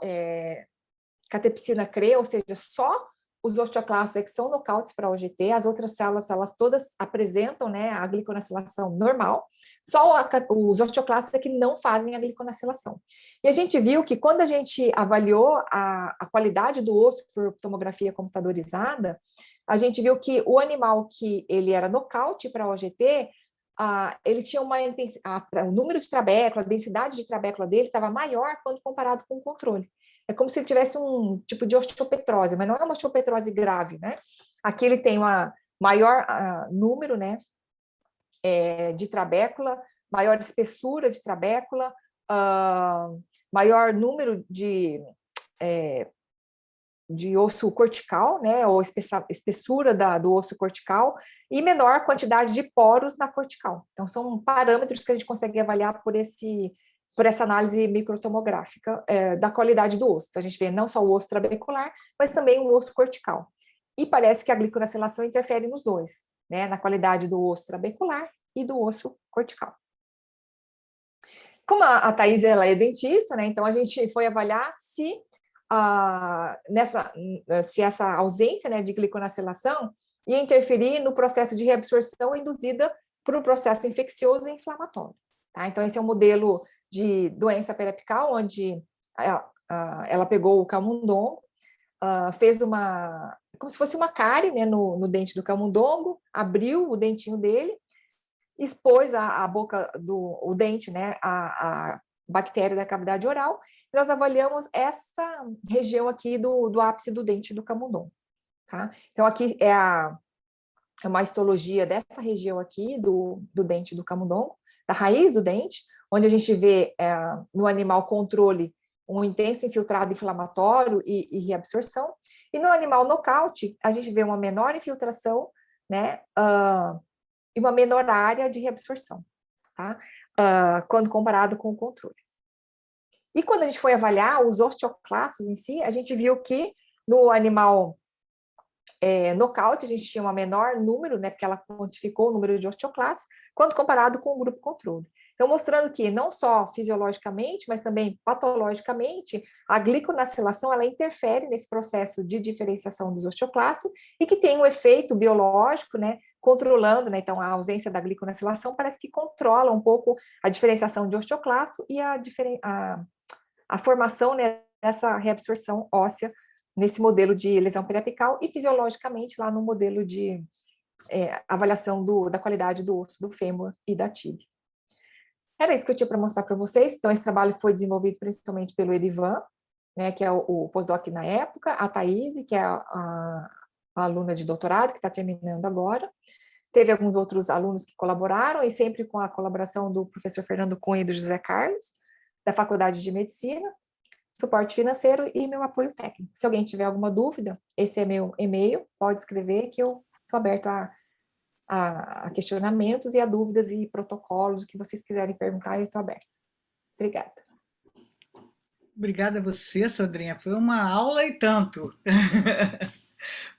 catepsina CRE, ou seja, só os osteoclastos é que são nocautes para OGT, as outras células, elas todas apresentam, né, a gliconacilação normal, só os osteoclastos é que não fazem a gliconacilação. E a gente viu que quando a gente avaliou a qualidade do osso por tomografia computadorizada, a gente viu que o animal que ele era nocaute para OGT, ele tinha o número de trabécula, a densidade de trabécula dele estava maior quando comparado com o controle. É como se ele tivesse um tipo de osteopetrose, mas não é uma osteopetrose grave, né? Aqui ele tem uma maior número, né, de trabécula, maior espessura de trabécula, maior número de osso cortical, né, ou espessura do osso cortical, e menor quantidade de poros na cortical. Então, são parâmetros que a gente consegue avaliar por essa análise microtomográfica da qualidade do osso. Então, a gente vê não só o osso trabecular, mas também o osso cortical. E parece que a gliconacilação interfere nos dois, né, na qualidade do osso trabecular e do osso cortical. Como a Thaís ela é dentista, né, então a gente foi avaliar se essa ausência, né, de gliconacilação ia interferir no processo de reabsorção induzida por um processo infeccioso e inflamatório. Tá? Então, esse é um modelo de doença periapical, onde ela pegou o camundongo, fez como se fosse uma cárie, né, no dente do camundongo, abriu o dentinho dele, expôs a boca o dente, né, a bactéria da cavidade oral, e nós avaliamos essa região aqui do ápice do dente do camundongo. Tá? Então, aqui é uma histologia dessa região aqui do dente do camundongo, da raiz do dente, onde a gente vê no animal controle um intenso infiltrado inflamatório e reabsorção, e no animal nocaute a gente vê uma menor infiltração, né, e uma menor área de reabsorção, tá? Quando comparado com o controle. E quando a gente foi avaliar os osteoclastos em si, a gente viu que no animal nocaute a gente tinha um menor número, né, porque ela quantificou o número de osteoclastos, quando comparado com o grupo controle. Então, mostrando que não só fisiologicamente, mas também patologicamente, a gliconacilação ela interfere nesse processo de diferenciação dos osteoclastos e que tem um efeito biológico, né, controlando, né, então a ausência da gliconacilação parece que controla um pouco a diferenciação de osteoclasto e a formação, né, dessa reabsorção óssea nesse modelo de lesão periapical e fisiologicamente lá no modelo de avaliação da qualidade do osso do fêmur e da tíbia. Era isso que eu tinha para mostrar para vocês. Então, esse trabalho foi desenvolvido principalmente pelo Erivan, né, que é o pós-doc na época, a Thaís, que é a aluna de doutorado, que está terminando agora. Teve alguns outros alunos que colaboraram, e sempre com a colaboração do professor Fernando Cunha e do José Carlos, da Faculdade de Medicina, suporte financeiro e meu apoio técnico. Se alguém tiver alguma dúvida, esse é meu e-mail, pode escrever que eu estou aberto a questionamentos e a dúvidas e protocolos que vocês quiserem perguntar, eu estou aberta. Obrigada. Obrigada a você, Sandrinha. Foi uma aula e tanto.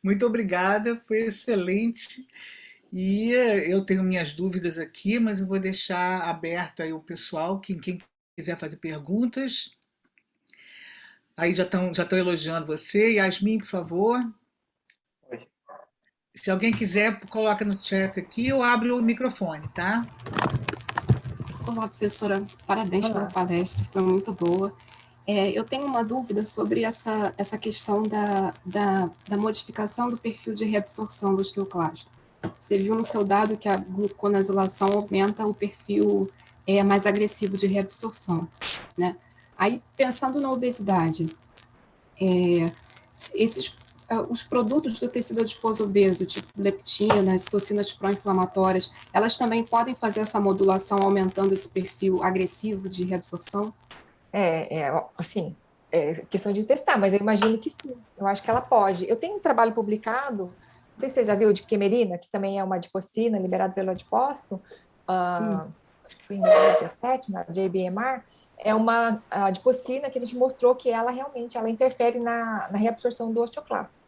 Muito obrigada, foi excelente. E eu tenho minhas dúvidas aqui, mas eu vou deixar aberto aí o pessoal, quem quiser fazer perguntas. Aí já estão elogiando você. Yasmin, por favor. Oi. Se alguém quiser, coloca no chat aqui ou abre o microfone, tá? Olá, professora. Parabéns Olá. pela palestra, foi muito boa. Eu tenho uma dúvida sobre essa questão da modificação do perfil de reabsorção do osteoclasto. Você viu no seu dado que a gluconasilação aumenta o perfil mais agressivo de reabsorção, né? Aí, pensando na obesidade, os produtos do tecido adiposo obeso, tipo leptina, citocinas pró-inflamatórias, elas também podem fazer essa modulação aumentando esse perfil agressivo de reabsorção? Assim, é questão de testar, mas eu imagino que sim. Eu acho que ela pode. Eu tenho um trabalho publicado, não sei se você já viu, de quemerina, que também é uma adipocina liberada pelo adipócito, acho que foi em 2017, na JBMR, é uma adipocina que a gente mostrou que ela realmente interfere na reabsorção do osteoclasto.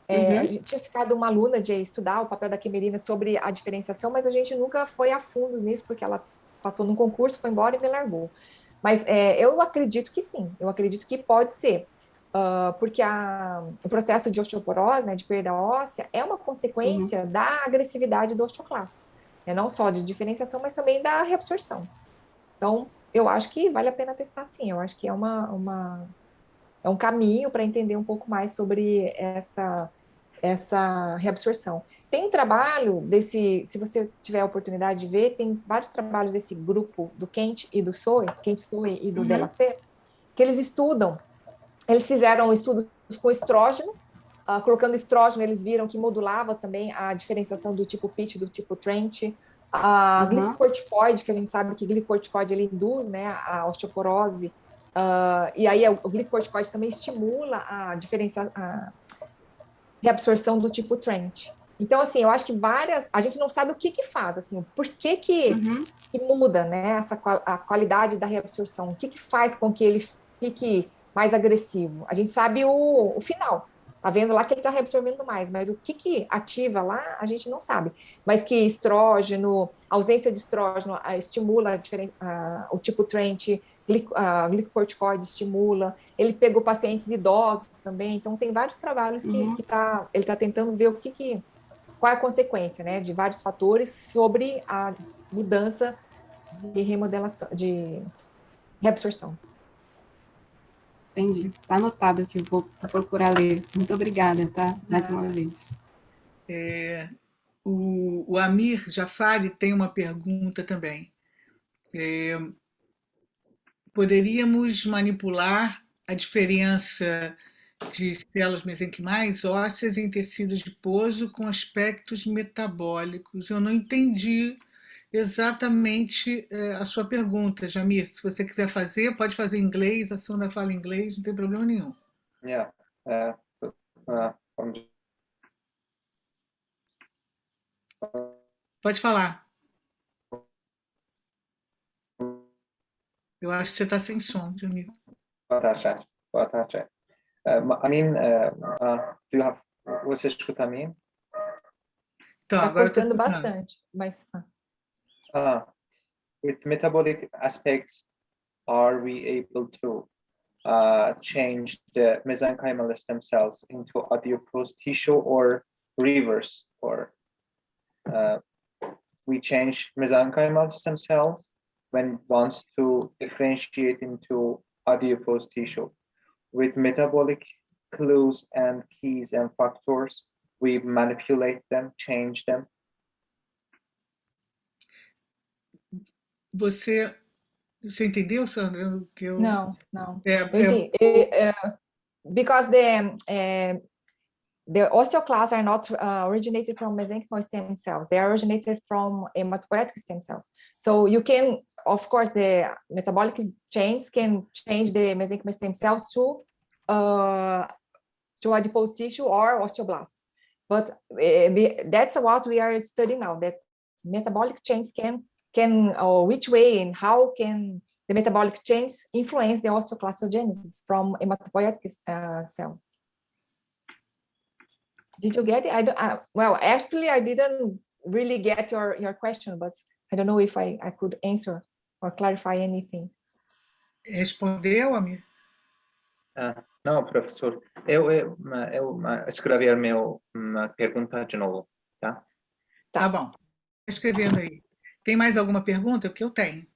A gente tinha ficado uma aluna de estudar o papel da quemerina sobre a diferenciação, mas a gente nunca foi a fundo nisso, porque ela passou num concurso, foi embora e me largou. Mas eu acredito que sim, eu acredito que pode ser, porque o processo de osteoporose, né, de perda óssea, é uma consequência da agressividade do osteoclasto. Não só de diferenciação, mas também da reabsorção. Então, eu acho que vale a pena testar sim, eu acho que é um caminho para entender um pouco mais sobre essa reabsorção. Tem trabalho se você tiver a oportunidade de ver, tem vários trabalhos desse grupo do Kent e do Soe, e do Delacet, que eles fizeram estudos com estrógeno, colocando estrógeno, eles viram que modulava também a diferenciação do tipo Pitt e do tipo Trent, a glicocorticoide, que a gente sabe que glicocorticoide ele induz, né, a osteoporose, e aí o glicocorticoide também estimula a reabsorção do tipo Trent. Então, assim, eu acho que a gente não sabe o que faz, assim, por que muda, né, a qualidade da reabsorção, o que faz com que ele fique mais agressivo. A gente sabe o final, tá vendo lá que ele está reabsorvendo mais, mas o que ativa lá, a gente não sabe. Mas que estrógeno, ausência de estrógeno estimula o tipo Trent, glicocorticoide estimula, ele pegou pacientes idosos também, então tem vários trabalhos que ele está tentando ver qual é a consequência, né, de vários fatores sobre a mudança de remodelação, de reabsorção. Entendi. Está anotado aqui, vou procurar ler. Muito obrigada, tá? Mais uma vez. O Amir Jafari tem uma pergunta também. Poderíamos manipular a diferença de células mesenquimais ósseas em tecidos adiposo com aspectos metabólicos? Eu não entendi exatamente a sua pergunta, Jamir. Se você quiser fazer, pode fazer em inglês, a Sandra fala inglês, não tem problema nenhum. Yeah. Pode falar. Eu acho que você está sem som, Jamir. Boa tarde. Você escuta a mim? Então, Está agora cortando bastante, mas... With metabolic aspects, are we able to change the mesenchymal stem cells into adipose tissue or reverse? Or we change mesenchymal stem cells when wants to differentiate into adipose tissue. With metabolic clues and keys and factors, we manipulate them, change them. Você Você entendeu, Sandra? Que eu, Não, não. é, Eu entendi. Because the osteoclasts are not originated from mesenchymal stem cells. They are originated from hematopoietic stem cells. So you can, of course, the metabolic chains can change the mesenchymal stem cells to adipose tissue or osteoblasts. But that's what we are studying now, that metabolic chains can or which way and how can the metabolic change influence the osteoclastogenesis from hematopoietic cells. Did you get it? Well, actually, I didn't really get your question, but I don't know if I could answer or clarify anything. respondeu, Amir? Não, professor, eu escrevi a minha pergunta de novo, tá? Tá bom. Escrevendo aí. Tem mais alguma pergunta? Porque eu tenho.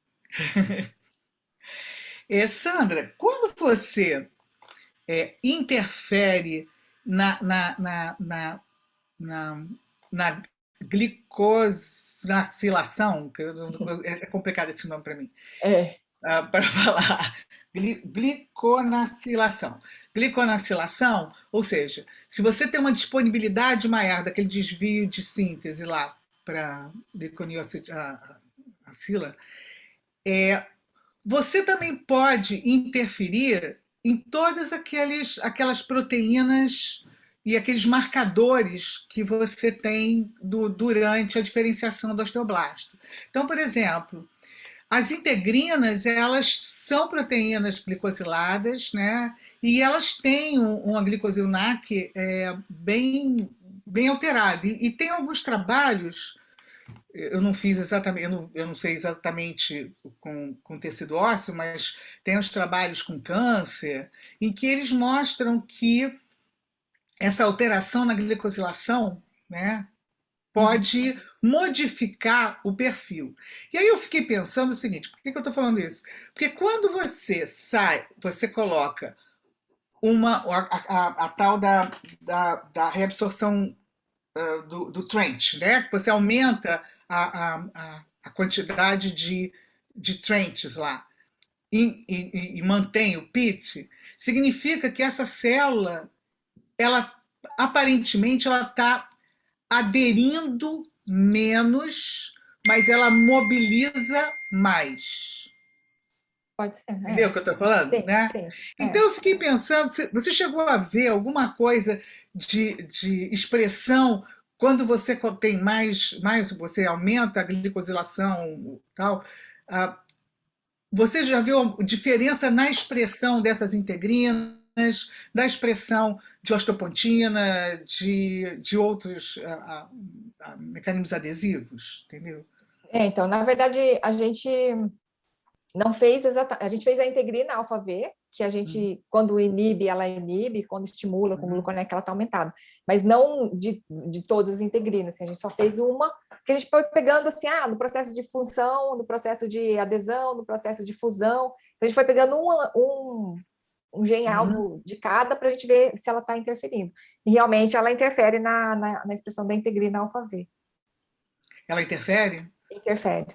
Sandra, quando você interfere na glicosilação, é complicado esse nome para mim, para falar, gliconacilação. Gliconacilação, ou seja, se você tem uma disponibilidade maior daquele desvio de síntese lá para gliconacilação, você também pode interferir em todas aquelas proteínas e aqueles marcadores que você tem durante a diferenciação do osteoblasto. Então, por exemplo, as integrinas, elas são proteínas glicosiladas, né? E elas têm uma glicosilac bem alterada. E tem alguns trabalhos, eu não fiz exatamente, eu não sei exatamente com tecido ósseo, mas tem uns trabalhos com câncer, em que eles mostram que essa alteração na glicosilação, né, pode modificar o perfil. E aí eu fiquei pensando o seguinte, por que eu estou falando isso? Porque quando você coloca a tal da reabsorção do trench, né? Você aumenta a quantidade de trenches lá e mantém o PIT, significa que essa célula, aparentemente, ela está aderindo menos, mas ela mobiliza mais. Pode ser. Entendeu o que eu estou falando? Sim, né? Sim, então eu fiquei pensando, você chegou a ver alguma coisa de expressão quando você tem mais você aumenta a glicosilação tal, você já viu diferença na expressão dessas integrinas, da expressão de osteopontina, de outros mecanismos adesivos, entendeu? Então, na verdade, a gente não fez exatamente, a gente fez a integrina alfa-V, que a gente, quando inibe, ela inibe, quando estimula com gluconec, ela está aumentada, mas não de todas as integrinas, assim, a gente só fez uma, que a gente foi pegando assim, no processo de função, no processo de adesão, no processo de fusão, então a gente foi pegando um gen alvo de cada para a gente ver se ela está interferindo, e realmente ela interfere na expressão da integrina alfa-V. Ela interfere? Interfere.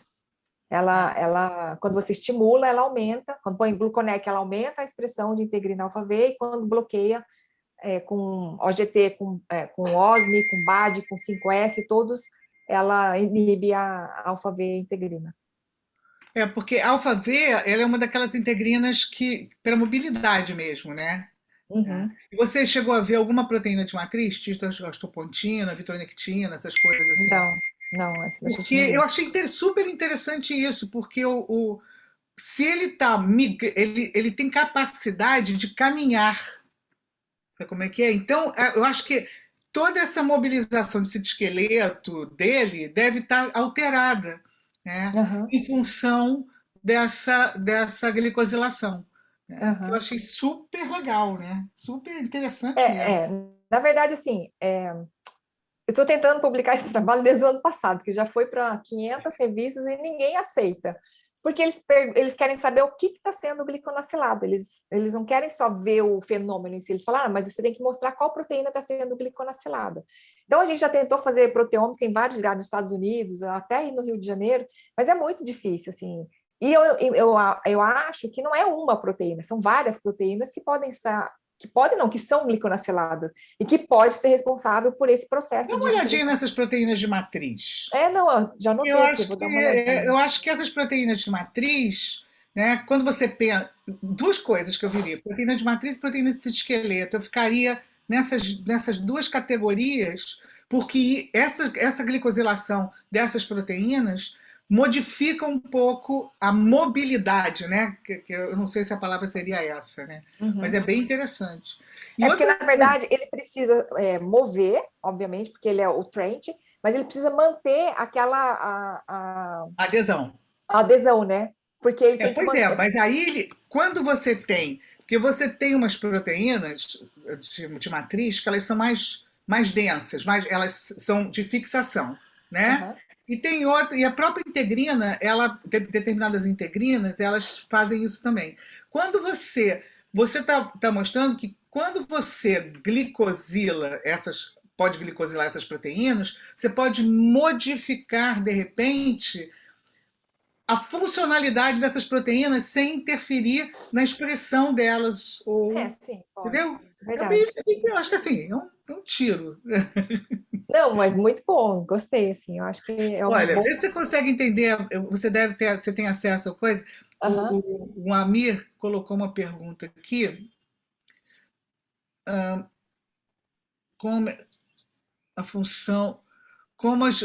Ela, quando você estimula, ela aumenta. Quando põe gluconec, ela aumenta a expressão de integrina alfa-V, e quando bloqueia com OGT, com OSME, com BAD, com 5S, todos, ela inibe a alfa-V integrina. Porque a alfa-V, ela é uma daquelas integrinas que, pela mobilidade mesmo, né? E você chegou a ver alguma proteína de matriz, osteopontina, vitronectina, essas coisas assim? Não, essa porque eu achei super interessante isso, porque se ele ele tem capacidade de caminhar, sabe como é que é? Então, eu acho que toda essa mobilização de citoesqueleto dele deve estar alterada, né? Em função dessa glicosilação. Né? Que eu achei super legal, né? Super interessante mesmo. Na verdade, assim, eu estou tentando publicar esse trabalho desde o ano passado, que já foi para 500 revistas e ninguém aceita, porque eles querem saber o que está sendo gliconacilado, eles não querem só ver o fenômeno em si, eles falam, mas você tem que mostrar qual proteína está sendo gliconacilada. Então, a gente já tentou fazer proteômica em vários lugares, nos Estados Unidos, até aí no Rio de Janeiro, mas é muito difícil, assim, E eu acho que não é uma proteína, são várias proteínas que podem estar, que são gliconaciladas e que pode ser responsável por esse processo Dá de uma olhadinha diferenciação. nessas proteínas de matriz. Não, ó, já Eu anotei aqui, acho vou que, dar uma olhadinha. eu acho que essas proteínas de matriz, né, quando você pensa. Duas coisas que eu viria: proteína de matriz e proteína de citoesqueleto. Eu ficaria nessas duas categorias, porque essa glicosilação dessas proteínas modifica um pouco a mobilidade, né? Que eu não sei se a palavra seria essa, né? Mas Uhum. é bem interessante. E É porque, outra na verdade, ele precisa mover, obviamente, porque ele é o Trent, mas ele precisa manter aquela adesão. a adesão, né? Porque ele tem que Pois é, manter. mas aí quando você tem, porque você tem umas proteínas de matriz que elas são mais densas, elas são de fixação, né? Aham. E tem outra, e a própria integrina, determinadas integrinas, elas fazem isso também. Quando você está mostrando que quando você pode glicosilar essas proteínas, você pode modificar de repente a funcionalidade dessas proteínas sem interferir na expressão delas, Sim, pode. entendeu? Verdade. Eu acho que assim, é um tiro. Não, mas muito bom, gostei, assim, eu acho que é um Olha, bom. vê se você consegue entender, você tem acesso a coisa. Aham. O Amir colocou uma pergunta aqui, como a função, como os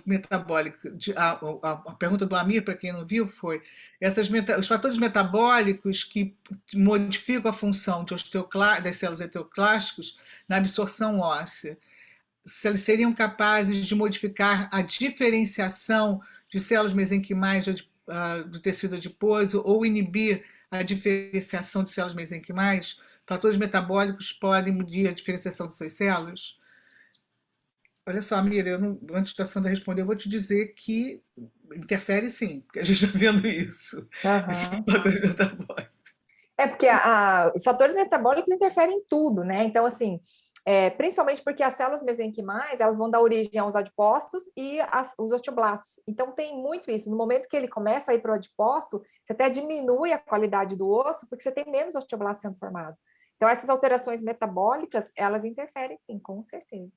metabólicos, a pergunta do Amir, para quem não viu, foi os fatores metabólicos que modificam a função das células osteoclásticas na absorção óssea, se eles seriam capazes de modificar a diferenciação de células mesenquimais do tecido adiposo ou inibir a diferenciação de células mesenquimais, fatores metabólicos podem medir a diferenciação de suas células? Olha só, Mira, antes da Sandra responder, eu vou te dizer que interfere sim, porque a gente está vendo isso. Esse Aham. fatores metabólicos. É porque os fatores metabólicos interferem em tudo, né? Então, assim, principalmente porque as células mesenquimais, elas vão dar origem aos adipócitos e os osteoblastos. Então, tem muito isso. No momento que ele começa a ir para o adipócito, você até diminui a qualidade do osso, porque você tem menos osteoblastos sendo formado. Então, essas alterações metabólicas, elas interferem sim, com certeza.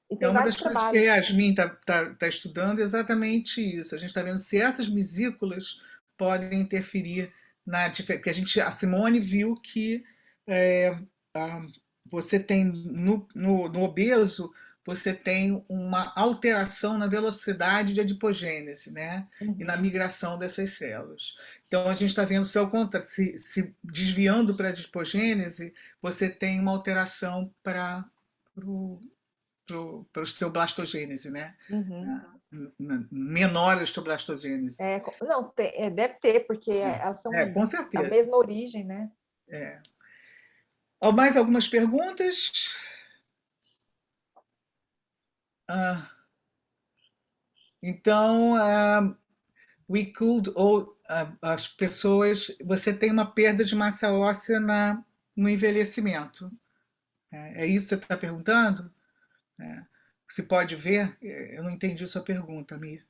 E É tem uma vários das coisas que trabalhos. a Yasmin está estudando, é exatamente isso. A gente está vendo se essas vesículas podem interferir porque a Simone viu que é, a- você tem no obeso, você tem uma alteração na velocidade de adipogênese, né? E na Uhum. migração dessas células. Então a gente está vendo se ao contrário, se desviando para a adipogênese, você tem uma alteração para osteoblastogênese, né? Uhum. Menor osteoblastogênese. Não, deve ter, porque elas são Com a certeza. mesma origem, né? Mais algumas perguntas? Ah, então, as pessoas, você tem uma perda de massa óssea no envelhecimento. É isso que você está perguntando? É. Se pode ver? Eu não entendi a sua pergunta, Mir.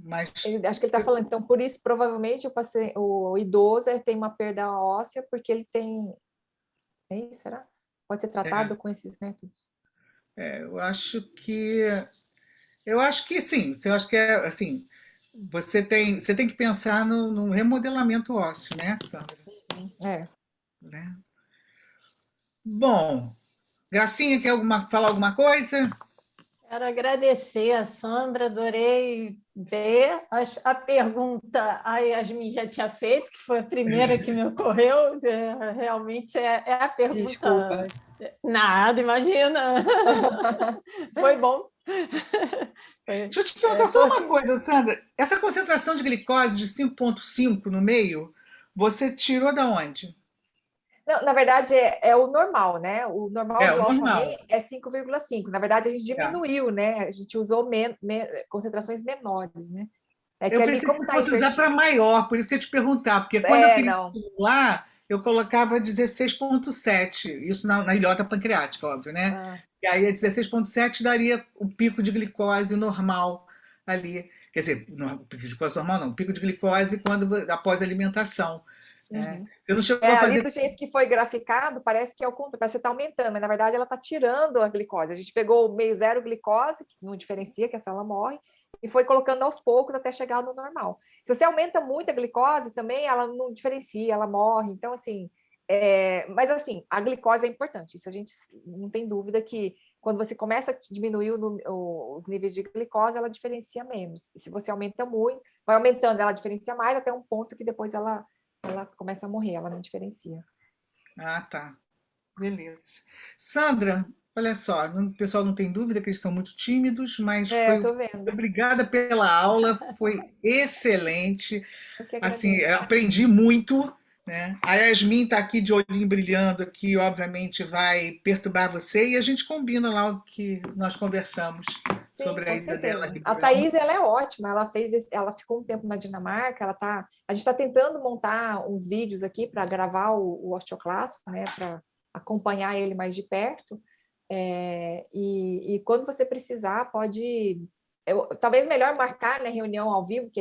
Mas Acho que ele está falando, então, por isso, provavelmente, o idoso tem uma perda óssea, porque ele tem. É isso, será? Pode ser tratado com esses métodos? eu acho que sim. Eu acho que é assim. Você tem que pensar no remodelamento ósseo, né, Sandra? É. Né? Bom, Gracinha, quer falar alguma coisa? Quero agradecer a Sandra, adorei ver. A pergunta a Yasmin já tinha feito, que foi a primeira que me ocorreu. Realmente é a pergunta. Desculpa. Nada, imagina. Foi bom. Deixa eu te perguntar só uma coisa, Sandra. Essa concentração de glicose de 5,5 no meio, você tirou da onde? Não, na verdade, é o normal, né? O normal do O normal. alfa-ME é 5,5. Na verdade, a gente diminuiu, né? A gente usou concentrações menores, né? É que Eu ali, pensei que como você está fosse usar para maior, por isso que eu ia te perguntar, porque quando eu queria não. lá, eu colocava 16,7, isso na ilhota pancreática, óbvio, né? E aí a 16,7 daria o pico de glicose normal ali. Quer dizer, o pico de glicose normal não, o pico de glicose após a alimentação. Né? Você não chegou a Ali fazer. do jeito que foi graficado, parece que é o contrário, parece que está aumentando, mas na verdade ela está tirando a glicose. A gente pegou o meio zero glicose, que não diferencia, que a célula morre, e foi colocando aos poucos até chegar no normal. Se você aumenta muito a glicose, também ela não diferencia, ela morre. Então, assim, mas assim, a glicose é importante, isso a gente não tem dúvida que quando você começa a diminuir os níveis de glicose, ela diferencia menos. E se você aumenta muito, vai aumentando, ela diferencia mais até um ponto que depois ela começa a morrer, ela não diferencia. Ah, tá. Beleza. Sandra, olha só, o pessoal não tem dúvida que eles são muito tímidos, mas Tô vendo. obrigada pela aula, foi excelente. Eu que Assim, eu agradeço. aprendi muito, né? A Yasmin está aqui de olhinho brilhando, que obviamente vai perturbar você, e a gente combina lá o que nós conversamos Sim, sobre a com ida dela. certeza. A Thaís, ela é ótima, ela ficou um tempo na Dinamarca, a gente está tentando montar uns vídeos aqui para gravar o osteoclássico, né, para acompanhar ele mais de perto, e quando você precisar, pode... talvez melhor marcar, né, reunião ao vivo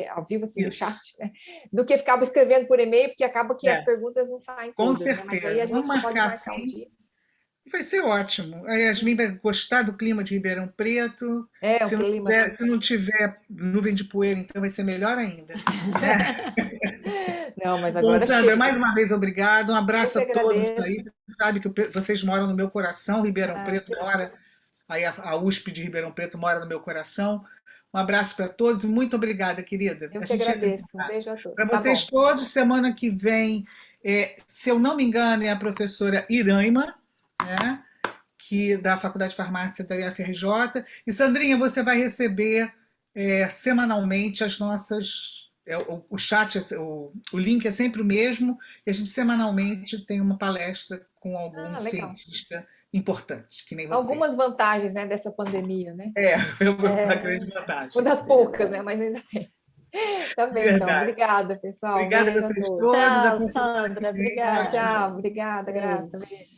assim, no chat, né, do que ficar escrevendo por e-mail, porque acaba que as perguntas não saem Com todas, certeza. né? Mas aí a gente Vamos pode marcar um sim. dia. Vai ser ótimo. A Yasmin vai gostar do clima de Ribeirão Preto. Se não tiver nuvem de poeira, então vai ser melhor ainda. Não, mas agora Bom, Sandra, chega. mais uma vez obrigado. Um abraço Eu a que todos agradeço. aí. Você sabe que vocês moram no meu coração, Ribeirão Preto mora, aí a USP de Ribeirão Preto mora no meu coração. Um abraço para todos e muito obrigada, querida. Eu que agradeço. Um beijo a todos. Para vocês todos, semana que vem, se eu não me engano, é a professora Iraima, né? Da Faculdade de Farmácia da UFRJ. E, Sandrinha, você vai receber semanalmente as nossas... o chat, o link é sempre o mesmo, e a gente semanalmente tem uma palestra com algum cientista importante, que nem você. Algumas vantagens, né, dessa pandemia, né? Uma grande vantagem. Uma das poucas, né? Mas ainda assim. Tá bem, então. Obrigada, pessoal. Obrigada a vocês todos. Tchau, Sandra. Obrigada. Tchau, obrigada, Graça. Beijo.